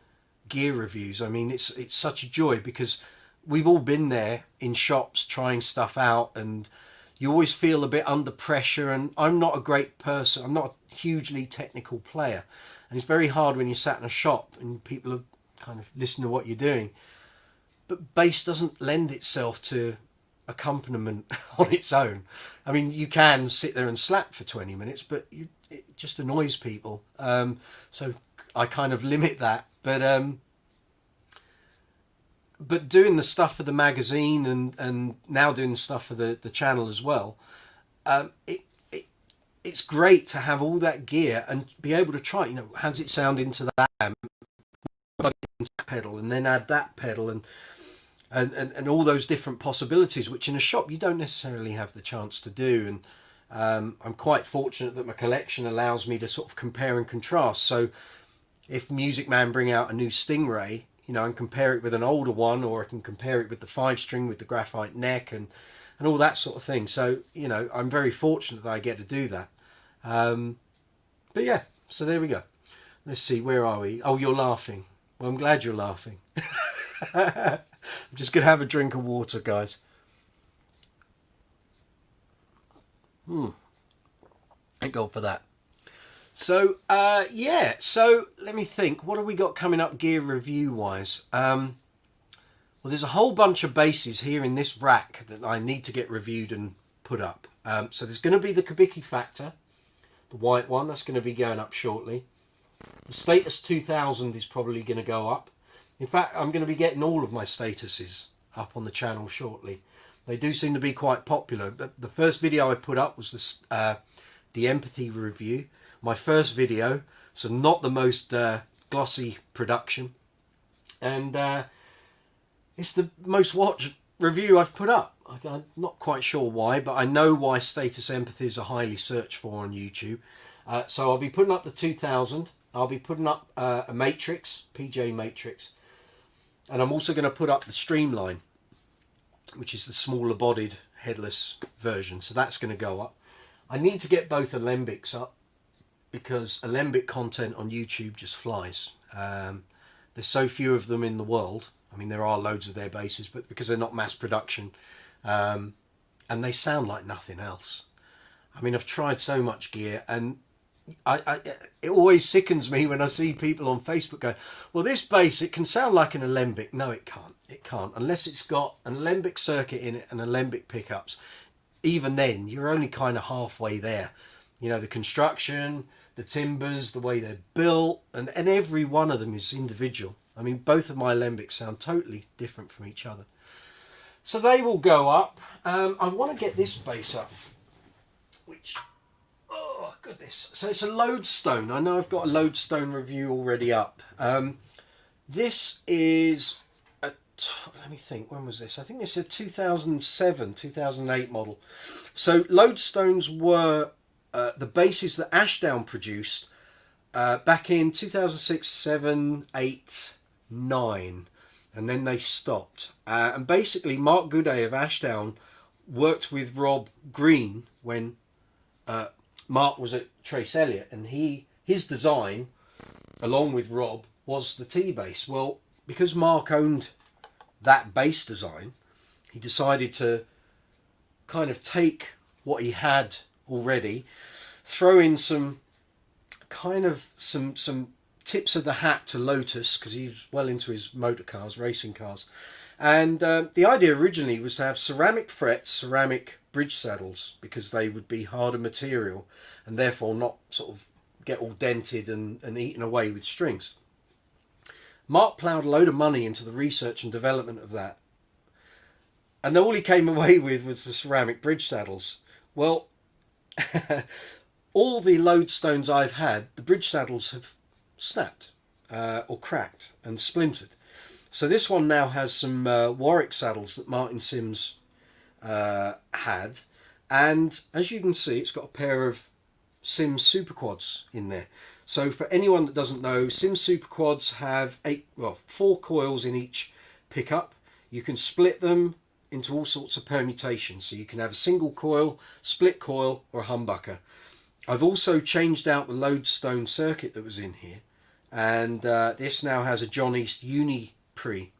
gear reviews. I mean, it's such a joy, because we've all been there in shops trying stuff out, and you always feel a bit under pressure. And I'm not a great person. I'm not a hugely technical player. And it's very hard when you're sat in a shop and people are kind of listening to what you're doing. But bass doesn't lend itself to accompaniment on its own. I mean, you can sit there and slap for 20 minutes, but it just annoys people. So I kind of limit that. But doing the stuff for the magazine and now doing the stuff for the channel as well, it's great to have all that gear and be able to try, how does it sound into that amp, pedal, and then add that pedal, and all those different possibilities, which in a shop you don't necessarily have the chance to do. And I'm quite fortunate that my collection allows me to sort of compare and contrast. So if Music Man bring out a new Stingray, I can compare it with an older one, or I can compare it with the 5-string with the graphite neck and all that sort of thing. So, I'm very fortunate that I get to do that. But yeah, So there we go. Let's see, where are we? Oh, you're laughing. Well, I'm glad you're laughing. I'm just going to have a drink of water, guys. Thank God for that. So, yeah. So, let me think. What have we got coming up gear review-wise? Well, there's a whole bunch of bases here in this rack that I need to get reviewed and put up. So, there's going to be the Kubicki Factor, the white one. That's going to be going up shortly. The Status 2000 is probably going to go up. In fact, I'm going to be getting all of my statuses up on the channel shortly. They do seem to be quite popular. The first video I put up was the Empathy review. My first video, so not the most glossy production. And it's the most watched review I've put up. I'm not quite sure why, but I know why Status Empathies are highly searched for on YouTube. So I'll be putting up the 2000. I'll be putting up a Matrix, PJ Matrix. And I'm also going to put up the Streamline, which is the smaller bodied headless version. So that's going to go up. I need to get both Alembics up because Alembic content on YouTube just flies. There's so few of them in the world. I mean, there are loads of their bases, but because they're not mass production, and they sound like nothing else. I mean, I've tried so much gear, and it always sickens me when I see people on Facebook go, well, this bass, it can sound like an Alembic. No, it can't. It can't, unless it's got an Alembic circuit in it and Alembic pickups. Even then, you're only kind of halfway there. You know, the construction, the timbers, the way they're built, and every one of them is individual. I mean, both of my Alembics sound totally different from each other. So they will go up. I want to get this bass up, which, oh goodness. So it's a Lodestone. I know I've got a Lodestone review already up. This is a, let me think, when was this? I think it's a 2007, 2008 model. So Lodestones were the bases that Ashdown produced back in 2006, 7, 8, 9. And then they stopped. And basically, Mark Gooday of Ashdown worked with Rob Green when Mark was at Trace Elliott. And his design, along with Rob, was the T-bass. Well, because Mark owned that bass design, he decided to kind of take what he had already, throw in some tips of the hat to Lotus, because he's well into his motor cars, racing cars. And the idea originally was to have ceramic frets, ceramic bridge saddles, because they would be harder material and therefore not sort of get all dented and eaten away with strings. Mark ploughed a load of money into the research and development of that. And all he came away with was the ceramic bridge saddles. Well, all the Lodestones I've had, the bridge saddles have snapped or cracked and splintered. So this one now has some Warwick saddles that Martin Sims had. And as you can see, it's got a pair of Sims Super Quads in there. So for anyone that doesn't know, Sims Super Quads have 4 coils in each pickup. You can split them into all sorts of permutations. So you can have a single coil, split coil, or a humbucker. I've also changed out the Lodestone circuit that was in here. And this now has a John East Uni Pre,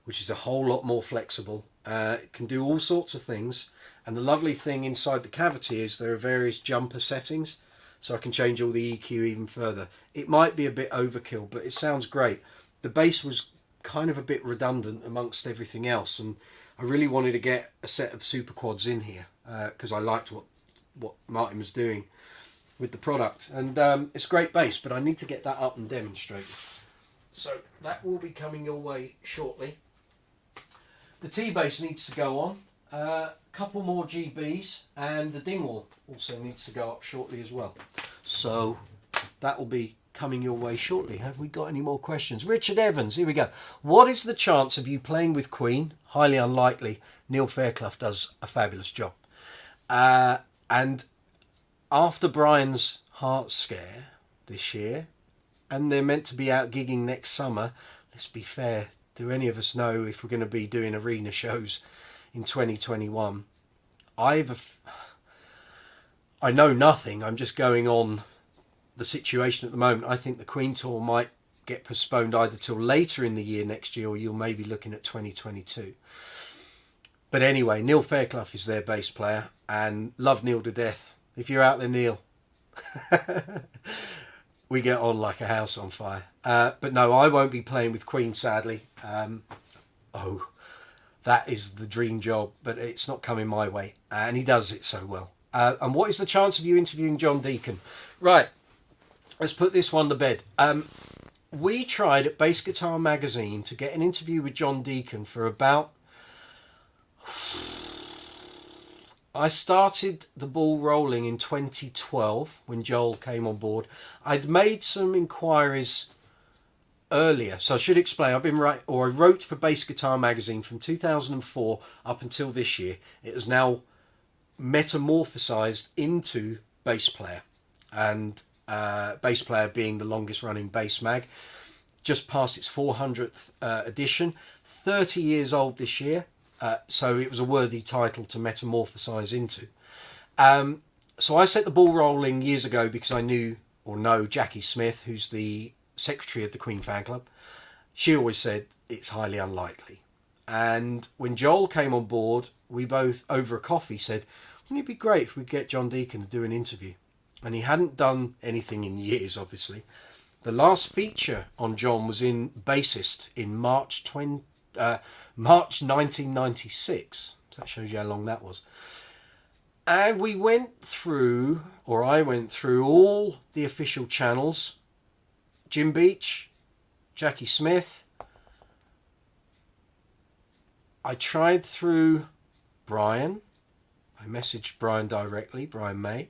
which is a whole lot more flexible. It can do all sorts of things. And the lovely thing inside the cavity is there are various jumper settings. So I can change all the EQ even further. It might be a bit overkill, but it sounds great. The bass was kind of a bit redundant amongst everything else. And I really wanted to get a set of Super Quads in here because I liked what Martin was doing with the product. And it's a great bass, but I need to get that up and demonstrate. So that will be coming your way shortly. The T-bass needs to go on. A couple more GBs, and the dingwall also needs to go up shortly as well. So that will be coming your way shortly. Have we got any more questions? Richard Evans, here we go. What is the chance of you playing with Queen? Highly unlikely. Neil Fairclough does a fabulous job. And after Brian's heart scare this year, and they're meant to be out gigging next summer, let's be fair, do any of us know if we're going to be doing arena shows in 2021? I know nothing. I'm just going on the situation at the moment, I think the Queen tour might get postponed either till later in the year next year, or you'll maybe looking at 2022. But anyway, Neil Fairclough is their bass player, and love Neil to death. If you're out there, Neil, we get on like a house on fire. But no, I won't be playing with Queen, sadly. That is the dream job, but it's not coming my way. And he does it so well. And what is the chance of you interviewing John Deacon? Right, let's put this one to bed. We tried at Bass Guitar Magazine to get an interview with John Deacon for about... I started the ball rolling in 2012 when Joel came on board. I'd made some inquiries earlier, so I should explain. I wrote for Bass Guitar Magazine from 2004 up until this year. It has now metamorphosized into Bass Player, and Bass Player being the longest running bass mag, just past its 400th edition, 30 years old this year. So it was a worthy title to metamorphosize into. So I set the ball rolling years ago because I know Jackie Smith, who's the secretary of the Queen fan club. She always said it's highly unlikely. And when Joel came on board, we both, over a coffee, said, wouldn't it be great if we get John Deacon to do an interview? And he hadn't done anything in years, obviously. The last feature on John was in Bassist in March 1996. So that shows you how long that was. And I went through all the official channels. Jim Beach, Jackie Smith. I tried through Brian. I messaged Brian directly, Brian May.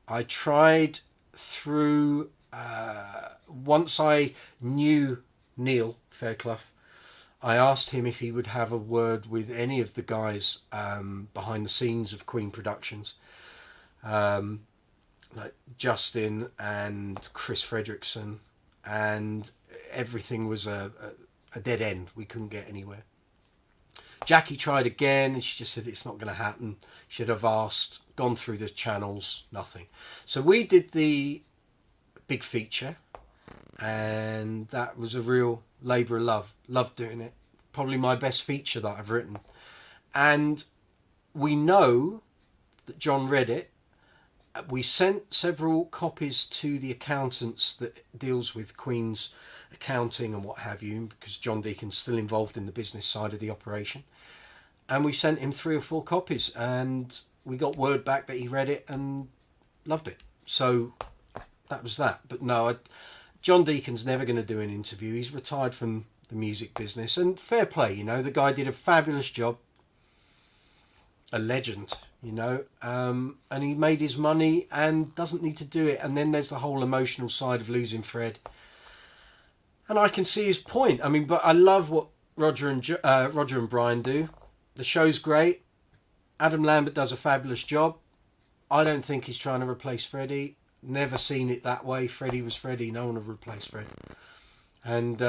I tried through, once I knew Neil Fairclough, I asked him if he would have a word with any of the guys behind the scenes of Queen Productions, like Justin and Chris Fredrickson, and everything was a dead end. We couldn't get anywhere. Jackie tried again, and she just said it's not going to happen. She'd have asked, gone through the channels, nothing. So we did the big feature, and that was a real labour of love. Loved doing it. Probably my best feature that I've written. And we know that John read it. We sent several copies to the accountants that deals with Queen's accounting and what have you, because John Deacon's still involved in the business side of the operation. And we sent him 3 or 4 copies, and we got word back that he read it and loved it. So that was that. But no, John Deacon's never going to do an interview. He's retired from the music business, and fair play, you know, the guy did a fabulous job. A legend, you know, and he made his money and doesn't need to do it. And then there's the whole emotional side of losing Fred. And I can see his point. I mean, but I love what Roger and Brian do. The show's great. Adam Lambert does a fabulous job. I don't think he's trying to replace Freddie. Never seen it that way. Freddie was Freddie. No one would replace Fred. And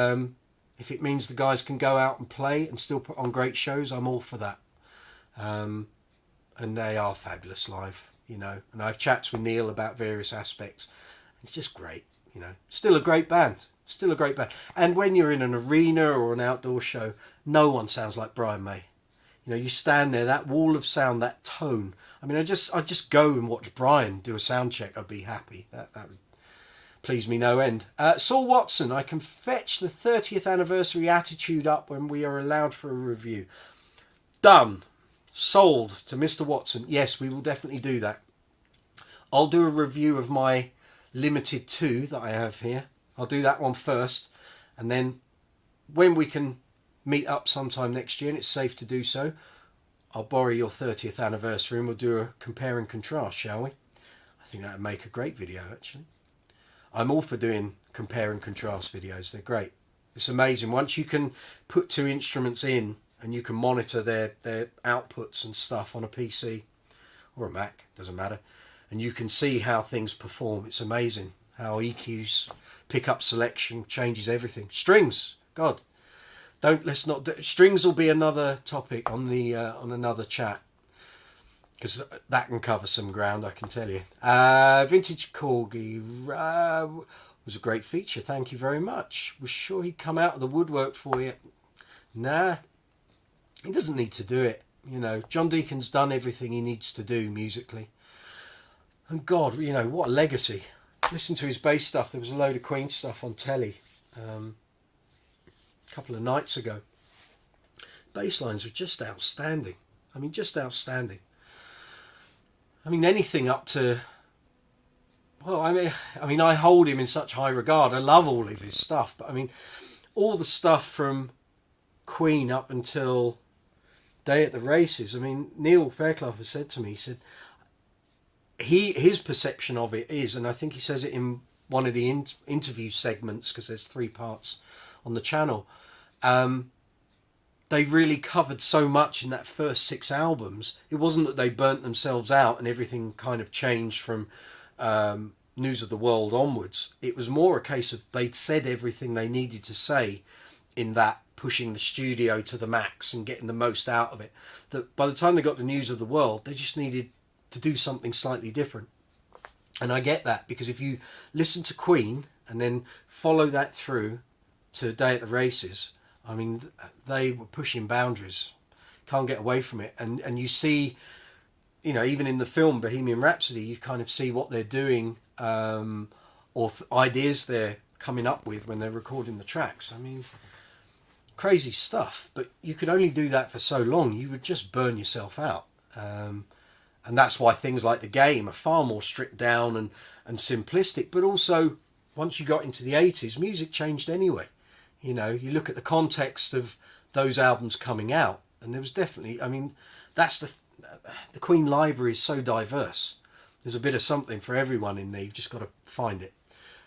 if it means the guys can go out and play and still put on great shows, I'm all for that. And they are fabulous live, you know. And I've chats with Neil about various aspects. It's just great, you know. Still a great band. Still a great band. And when you're in an arena or an outdoor show, no one sounds like Brian May. You know, you stand there, that wall of sound, that tone. I mean, I'd just go and watch Brian do a sound check. I'd be happy. That would please me no end. Saul Watson, I can fetch the 30th anniversary Attitude up when we are allowed for a review. Done. Sold to Mr. Watson. Yes, we will definitely do that. I'll do a review of my Limited 2 that I have here. I'll do that one first, and then when we can meet up sometime next year and it's safe to do so, I'll borrow your 30th anniversary and we'll do a compare and contrast, shall we? I think that would make a great video, actually. I'm all for doing compare and contrast videos. They're great. It's amazing. Once you can put 2 instruments in and you can monitor their outputs and stuff on a PC or a Mac, doesn't matter, and you can see how things perform. It's amazing how EQs, pickup selection changes everything. Strings, God, let's not do, strings will be another topic on the on another chat. because that can cover some ground, I can tell you. Vintage Corgi was a great feature. Thank you very much. Was sure he'd come out of the woodwork for you. Nah, he doesn't need to do it. You know, John Deacon's done everything he needs to do musically. And God, you know, what a legacy. Listen to his bass stuff. There was a load of Queen stuff on telly a couple of nights ago. Bass lines were just outstanding. I mean, just outstanding. I mean, anything up to... Well, I mean, I hold him in such high regard. I love all of his stuff. But, I mean, all the stuff from Queen up until Day at the Races. I mean, Neil Fairclough has said to me, he said... His perception of it is, and I think he says it in one of the interview segments, because there's 3 parts on the channel, they really covered so much in that first 6 albums. It wasn't that they burnt themselves out and everything kind of changed from News of the World onwards. It was more a case of they'd said everything they needed to say in that, pushing the studio to the max and getting the most out of it. That by the time they got to News of the World, they just needed to do something slightly different. And I get that, because if you listen to Queen and then follow that through to Day at the Races, I mean, they were pushing boundaries. Can't get away from it. And you see, you know, even in the film Bohemian Rhapsody, you kind of see what they're doing, or ideas they're coming up with when they're recording the tracks. I mean, crazy stuff. But you could only do that for so long. You would just burn yourself out. And that's why things like The Game are far more stripped down and simplistic. But also, once you got into the 80s, music changed anyway. You know, you look at the context of those albums coming out, and there was definitely, I mean, that's the Queen library is so diverse. There's a bit of something for everyone in there. You've just got to find it.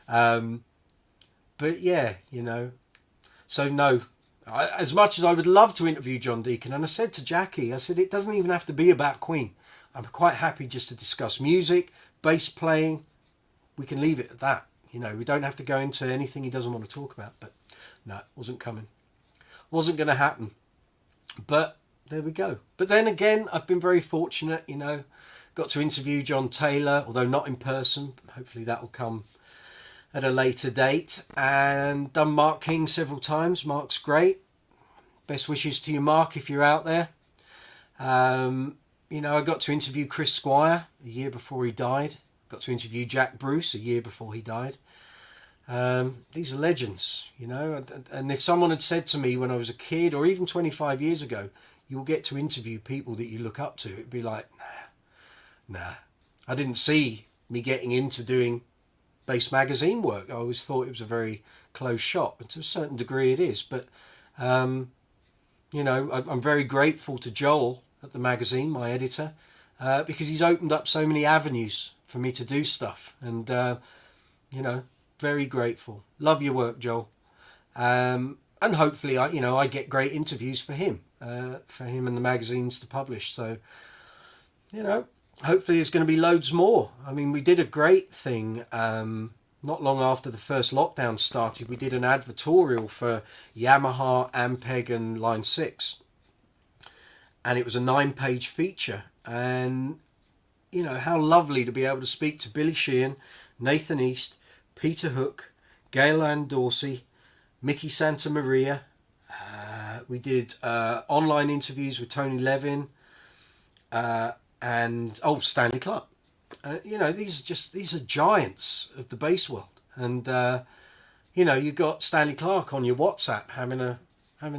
But yeah, you know, so no, as much as I would love to interview John Deacon, and I said to Jackie, I said, it doesn't even have to be about Queen. I'm quite happy just to discuss music, bass playing. We can leave it at that. You know, we don't have to go into anything he doesn't want to talk about. But no, it wasn't coming. Wasn't going to happen. But there we go. But then again, I've been very fortunate, you know. Got to interview John Taylor, although not in person. Hopefully that will come at a later date. And done Mark King several times. Mark's great. Best wishes to you, Mark, if you're out there. You know, I got to interview Chris Squire a year before he died. Got to interview Jack Bruce a year before he died. These are legends, you know. And if someone had said to me when I was a kid, or even 25 years ago, you'll get to interview people that you look up to, it'd be like, nah. I didn't see me getting into doing Bass magazine work. I always thought it was a very closed shop. And to a certain degree it is. But, you know, I'm very grateful to Joel at the magazine, my editor, because he's opened up so many avenues for me to do stuff. And, you know, very grateful. Love your work, Joel. And hopefully, I get great interviews for him and the magazines to publish. So, you know, hopefully there's going to be loads more. I mean, we did a great thing not long after the first lockdown started. We did an advertorial for Yamaha, Ampeg and Line 6. And it was a 9-page feature. And, you know, how lovely to be able to speak to Billy Sheehan, Nathan East, Peter Hook, Gail Ann Dorsey, Mickey Santamaria. We did online interviews with Tony Levin and Stanley Clarke. You know, these are giants of the bass world. And, you know, you got Stanley Clarke on your WhatsApp having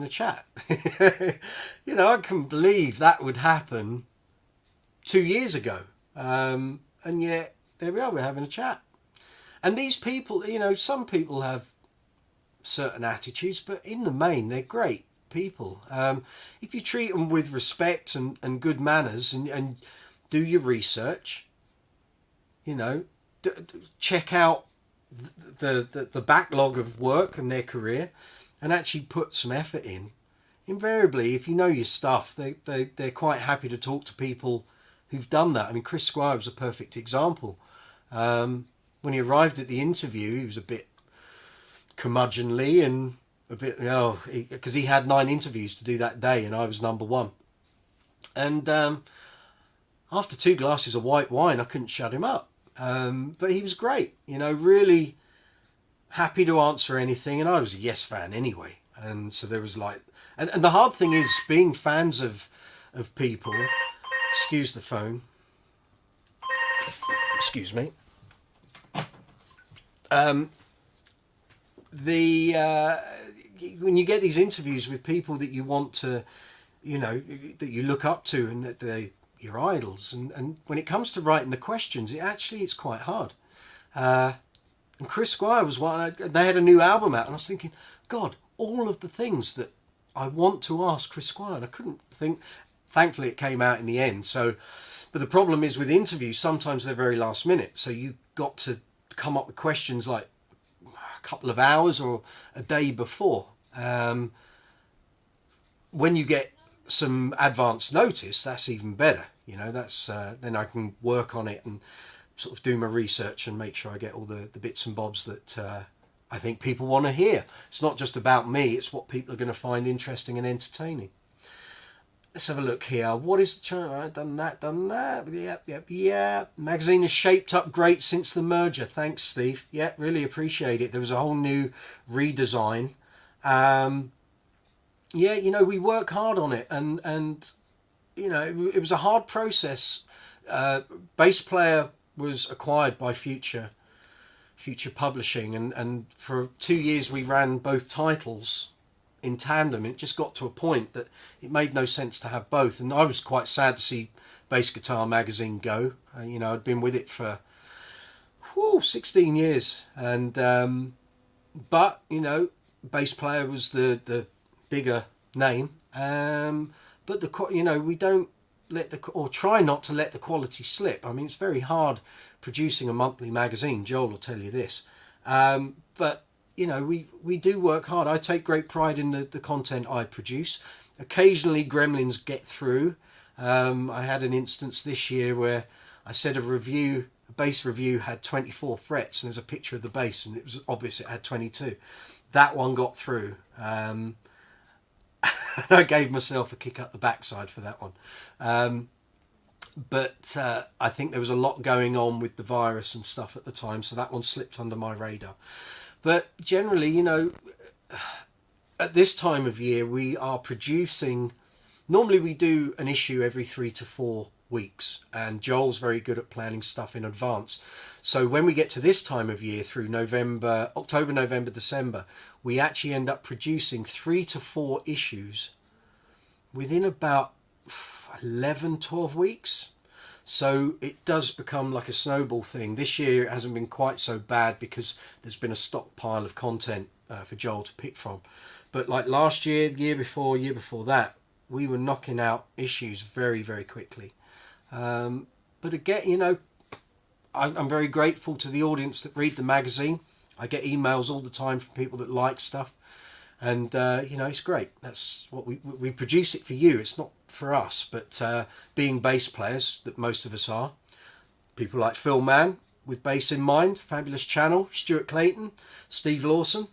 a chat. You know, I couldn't believe that would happen 2 years ago. And yet, there we are, we're having a chat. And these people, you know, some people have certain attitudes, but in the main, they're great people. If you treat them with respect and good manners and do your research, you know, check out the backlog of work and their career and actually put some effort in, invariably, if you know your stuff, they're quite happy to talk to people who've done that. I mean, Chris Squire was a perfect example. When he arrived at the interview, he was a bit curmudgeonly and a bit, you know, because he had 9 interviews to do that day and I was number 1. And after 2 glasses of white wine, I couldn't shut him up. But he was great, you know, really happy to answer anything. And I was a Yes fan anyway. And so there was like, and the hard thing is being fans of people, excuse the phone, excuse me. When you get these interviews with people that you want to, you know, that you look up to and that they're your idols, and when it comes to writing the questions, it's quite hard. And Chris Squire was one. They had a new album out, and I was thinking, God, all of the things that I want to ask Chris Squire, and I couldn't think. Thankfully, it came out in the end. So, but the problem is with interviews, sometimes they're very last minute. So you've got to come up with questions like a couple of hours or a day before. When you get some advance notice, that's even better. You know, that's then I can work on it and sort of do my research and make sure I get all the bits and bobs that I think people want to hear. It's not just about me, it's what people are going to find interesting and entertaining. Let's have a look here. What is the channel? Right, done that. Yep. Magazine has shaped up great since the merger. Thanks, Steve. Yeah, really appreciate it. There was a whole new redesign. Yeah, you know, we work hard on it, and you know, it was a hard process. Bass Player was acquired by Future Publishing, and for 2 years we ran both titles in tandem. It just got to a point that it made no sense to have both, and I was quite sad to see Bass Guitar magazine go. You know, I'd been with it for 16 years, and but you know, Bass Player was the bigger name, but you know, we don't try not to let the quality slip. I mean, it's very hard producing a monthly magazine. Joel will tell you this, but you know, we do work hard. I take great pride in the content I produce. Occasionally gremlins get through. I had an instance this year where I said a bass review had 24 frets, and there's a picture of the bass, and it was obvious it had 22. That one got through. I gave myself a kick up the backside for that one. But I think there was a lot going on with the virus and stuff at the time, so that one slipped under my radar. But generally, you know, at this time of year, we are producing. Normally, we do an issue every 3 to 4 weeks, and Joel's very good at planning stuff in advance. So when we get to this time of year, through October, November, December, we actually end up producing 3 to 4 issues within about 11, 12 weeks. So it does become like a snowball thing. This year it hasn't been quite so bad because there's been a stockpile of content for Joel to pick from. But like last year, year before that, we were knocking out issues very, very quickly. But again, you know, I'm very grateful to the audience that read the magazine. I get emails all the time from people that like stuff. And, you know, it's great. That's what we produce it for you. It's not for us, but being bass players, that most of us are, people like Phil Mann, with bass in mind, fabulous channel, Stuart Clayton, Steve Lawson.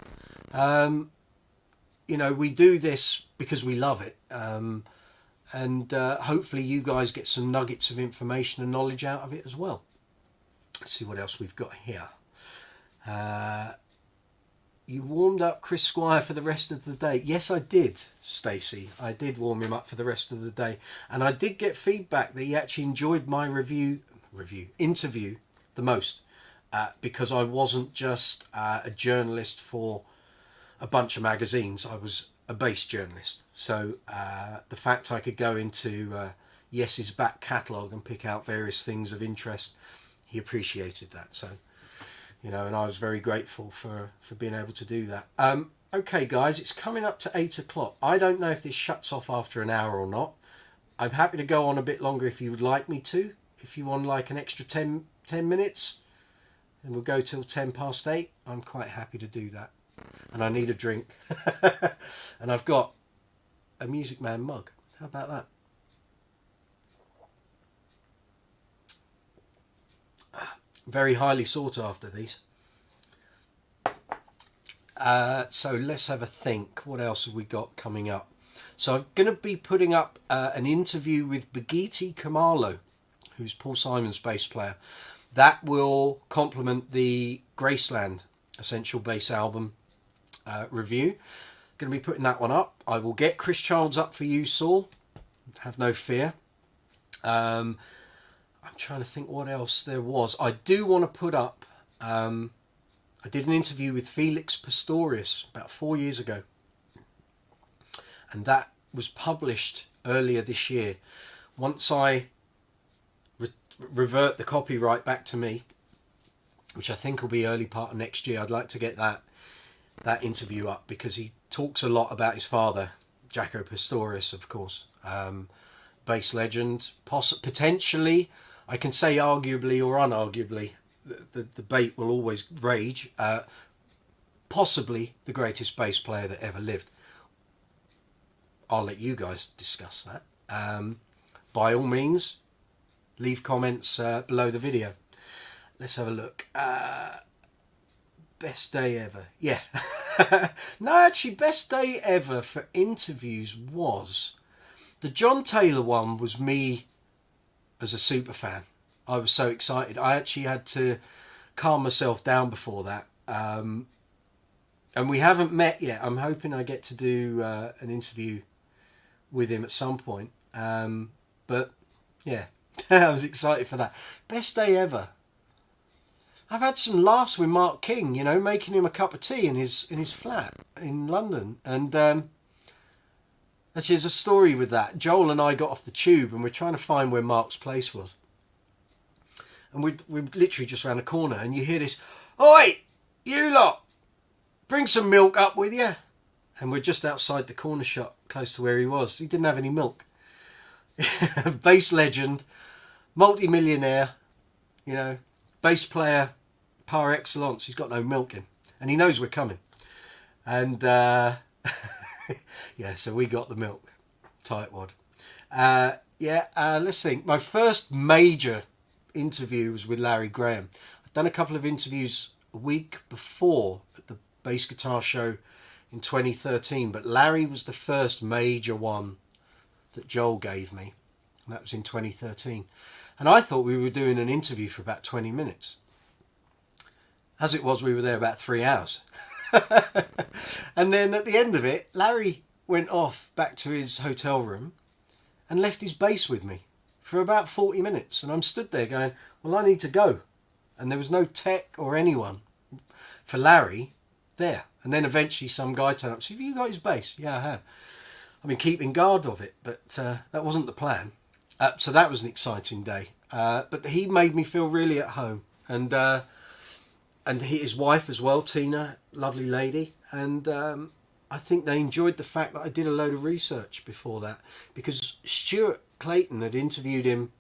You know, we do this because we love it. And hopefully you guys get some nuggets of information and knowledge out of it as well. Let's see what else we've got here. You warmed up Chris Squire for the rest of the day. Yes, I did, Stacey. I did warm him up for the rest of the day. And I did get feedback that he actually enjoyed my interview the most. Because I wasn't just a journalist for a bunch of magazines. I was a bass journalist. So the fact I could go into Yes's back catalogue and pick out various things of interest, he appreciated that. So, you know, and I was very grateful for being able to do that. Okay, guys, it's coming up to 8 o'clock. I don't know if this shuts off after an hour or not. I'm happy to go on a bit longer if you would like me to. If you want like an extra 10 minutes, and we'll go till 8:10. I'm quite happy to do that. And I need a drink. And I've got a Music Man mug. How about that? Very highly sought after, these. So let's have a think. What else have we got coming up? So I'm going to be putting up an interview with Bagiti Kamalo, who's Paul Simon's bass player. That will complement the Graceland Essential Bass Album review. Going to be putting that one up. I will get Chris Childs up for you, Saul. Have no fear. I'm trying to think what else there was. I do want to put up... I did an interview with Felix Pistorius about 4 years ago. And that was published earlier this year. Once I revert the copyright back to me, which I think will be early part of next year, I'd like to get that interview up, because he talks a lot about his father, Jaco Pastorius, of course. Bass legend, potentially, I can say arguably or unarguably, the debate will always rage, possibly the greatest bass player that ever lived. I'll let you guys discuss that. By all means, leave comments below the video. Let's have a look. Best day ever. Yeah. No, actually, best day ever for interviews was... The John Taylor one was me as a super fan. I was so excited. I actually had to calm myself down before that. And we haven't met yet. I'm hoping I get to do an interview with him at some point. But yeah, I was excited for that. Best day ever. I've had some laughs with Mark King, you know, making him a cup of tea in his flat in London. And actually, there's a story with that. Joel and I got off the tube and we're trying to find where Mark's place was. And we literally just round the corner, and you hear this, "Oi, you lot, bring some milk up with you." And we're just outside the corner shop, close to where he was. He didn't have any milk. Bass legend, multi-millionaire, you know, bass player par excellence. He's got no milk in, and he knows we're coming. And yeah, so we got the milk. Tightwad. Let's think. My first major interview was with Larry Graham. I'd done a couple of interviews a week before at the Bass Guitar Show in 2013, but Larry was the first major one that Joel gave me, and that was in 2013. And I thought we were doing an interview for about 20 minutes. As it was, we were there about 3 hours. And then at the end of it, Larry went off back to his hotel room and left his bass with me for about 40 minutes. And I'm stood there going, well, I need to go. And there was no tech or anyone for Larry there. And then eventually some guy turned up and said, "Have you got his bass?" "Yeah, I have." I've been keeping guard of it, but that wasn't the plan. So that was an exciting day. But he made me feel really at home. And his wife as well, Tina, lovely lady. And I think they enjoyed the fact that I did a load of research before that, because Stuart Clayton had interviewed him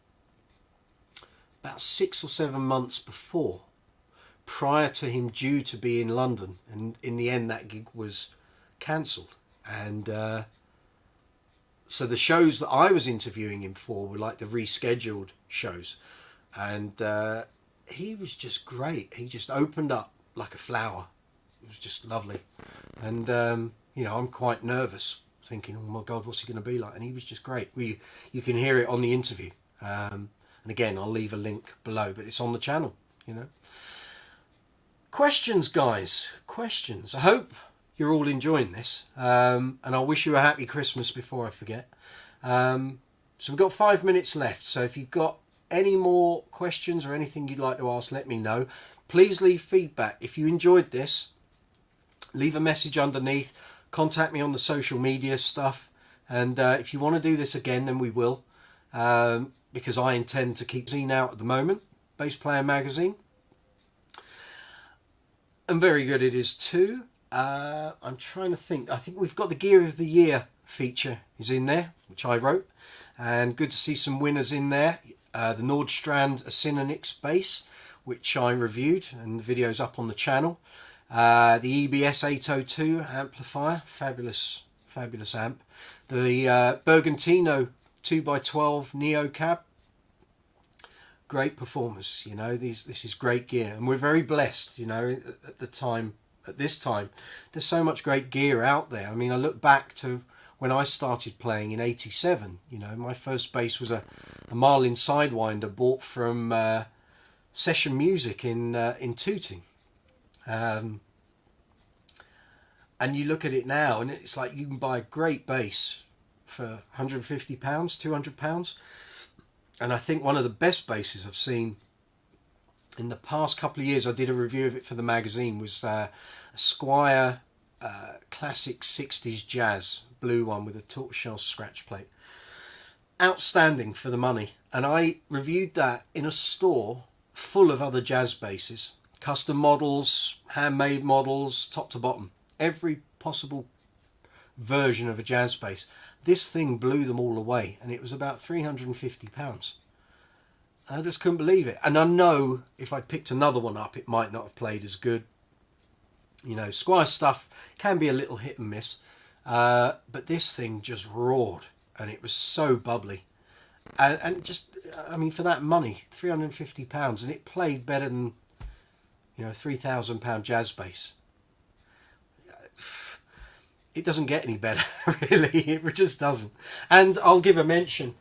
about 6 or 7 months before, prior to him due to be in London, and in the end that gig was cancelled. And so the shows that I was interviewing him for were like the rescheduled shows, and he was just great. He just opened up like a flower. It was just lovely. And you know, I'm quite nervous, thinking, oh my God, what's he going to be like? And he was just great. You can hear it on the interview. And again, I'll leave a link below, but it's on the channel, you know. Questions, guys. Questions. I hope you're all enjoying this. And I'll wish you a happy Christmas before I forget. So we've got 5 minutes left. So if you've got any more questions or anything you'd like to ask, let me know. Please leave feedback. If you enjoyed this, leave a message underneath. Contact me on the social media stuff. And if you want to do this again, then we will. Because I intend to keep zine out at the moment. Bass Player Magazine. And very good it is too. I'm trying to think. I think we've got the Gear of the Year feature is in there, which I wrote. And good to see some winners in there. The Nordstrand Asynonix bass, which I reviewed, and the video's up on the channel. The EBS 802 amplifier, fabulous amp. The Bergantino 2x12 Neo Cab, great performers. You know, this is great gear, and we're very blessed. You know, at this time, there's so much great gear out there. I mean, I look back to when I started playing in '87. You know, my first bass was a Marlin Sidewinder bought from Session Music in Tooting. And you look at it now, and it's like you can buy a great bass for £150, £200. And I think one of the best basses I've seen in the past couple of years, I did a review of it for the magazine, was a Squire classic 60s jazz blue one with a tortoiseshell scratch plate. Outstanding for the money. And I reviewed that in a store full of other jazz basses, custom models, handmade models, top to bottom, every possible version of a jazz bass. This thing blew them all away, and it was about £350. I just couldn't believe it. And I know if I'd picked another one up, it might not have played as good. You know, Squire stuff can be a little hit and miss, but this thing just roared, and it was so bubbly. And just, I mean, for that money, £350, and it played better than, you know, a £3,000 jazz bass. It doesn't get any better, really. It just doesn't. And I'll give a mention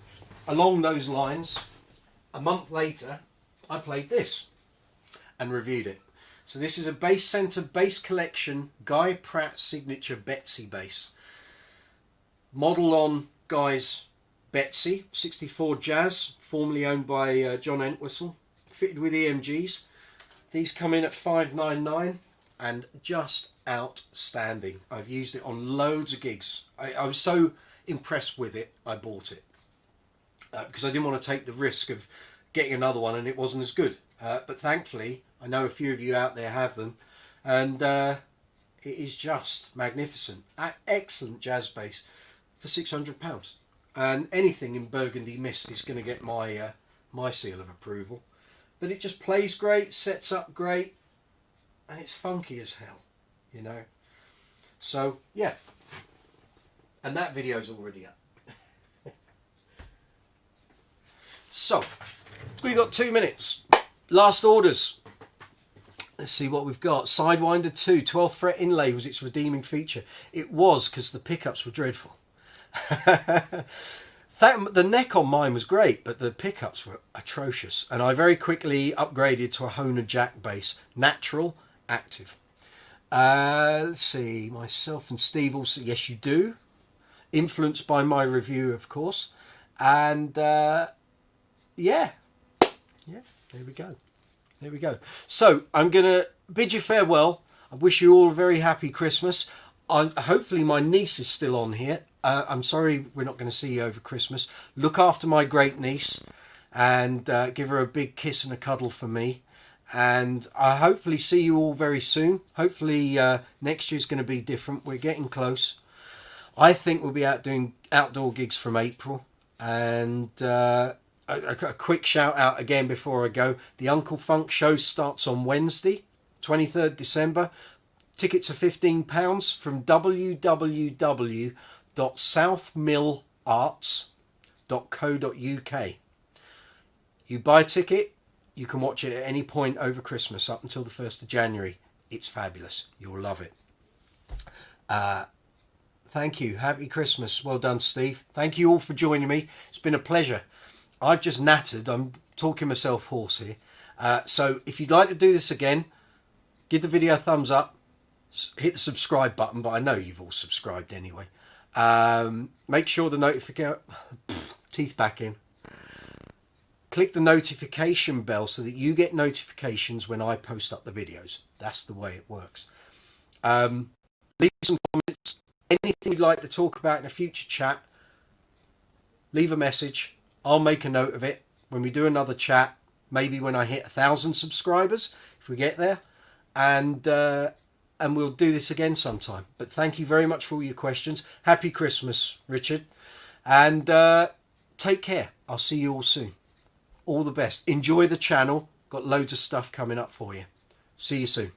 along those lines. A month later, I played this and reviewed it. So this is a Bass Centre Bass Collection Guy Pratt Signature Betsy bass. Model on Guy's Betsy 64 Jazz, formerly owned by John Entwistle, fitted with EMGs. These come in at $599 and just outstanding. I've used it on loads of gigs. I was so impressed with it, I bought it. Because I didn't want to take the risk of getting another one and it wasn't as good. But thankfully, I know a few of you out there have them, and it is just magnificent. Excellent jazz bass for £600. And anything in Burgundy Mist is going to get my my seal of approval. But it just plays great, sets up great, and it's funky as hell, you know. So yeah, and that video's already up. So we got 2 minutes. Last orders. Let's see what we've got. Sidewinder 2, 12th fret inlay was its redeeming feature. It was, because the pickups were dreadful. The neck on mine was great, but the pickups were atrocious. And I very quickly upgraded to a Hohner Jack bass. Natural, active. Let's see. Myself and Steve also. Yes, you do. Influenced by my review, of course. And yeah, there we go. There we go. So I'm going to bid you farewell. I wish you all a very happy Christmas. Hopefully my niece is still on here. I'm sorry we're not going to see you over Christmas. Look after my great niece and give her a big kiss and a cuddle for me. And I hopefully see you all very soon. Hopefully next year's going to be different. We're getting close. I think we'll be out doing outdoor gigs from April. And a quick shout out again before I go. The Uncle Funk show starts on Wednesday, 23rd December. Tickets are £15 from www.southmillarts.co.uk. You buy a ticket, you can watch it at any point over Christmas up until the 1st of January. It's fabulous. You'll love it. Thank you. Happy Christmas. Well done, Steve. Thank you all for joining me. It's been a pleasure. I've just nattered. I'm talking myself hoarse here. So if you'd like to do this again, give the video a thumbs up. Hit the subscribe button, but I know you've all subscribed anyway. Make sure the notification... teeth back in. Click the notification bell so that you get notifications when I post up the videos. That's the way it works. Leave some comments. Anything you'd like to talk about in a future chat, leave a message. I'll make a note of it when we do another chat, maybe when I hit 1,000 subscribers, if we get there. And we'll do this again sometime. But thank you very much for all your questions. Happy Christmas, Richard. And take care. I'll see you all soon. All the best. Enjoy the channel. Got loads of stuff coming up for you. See you soon.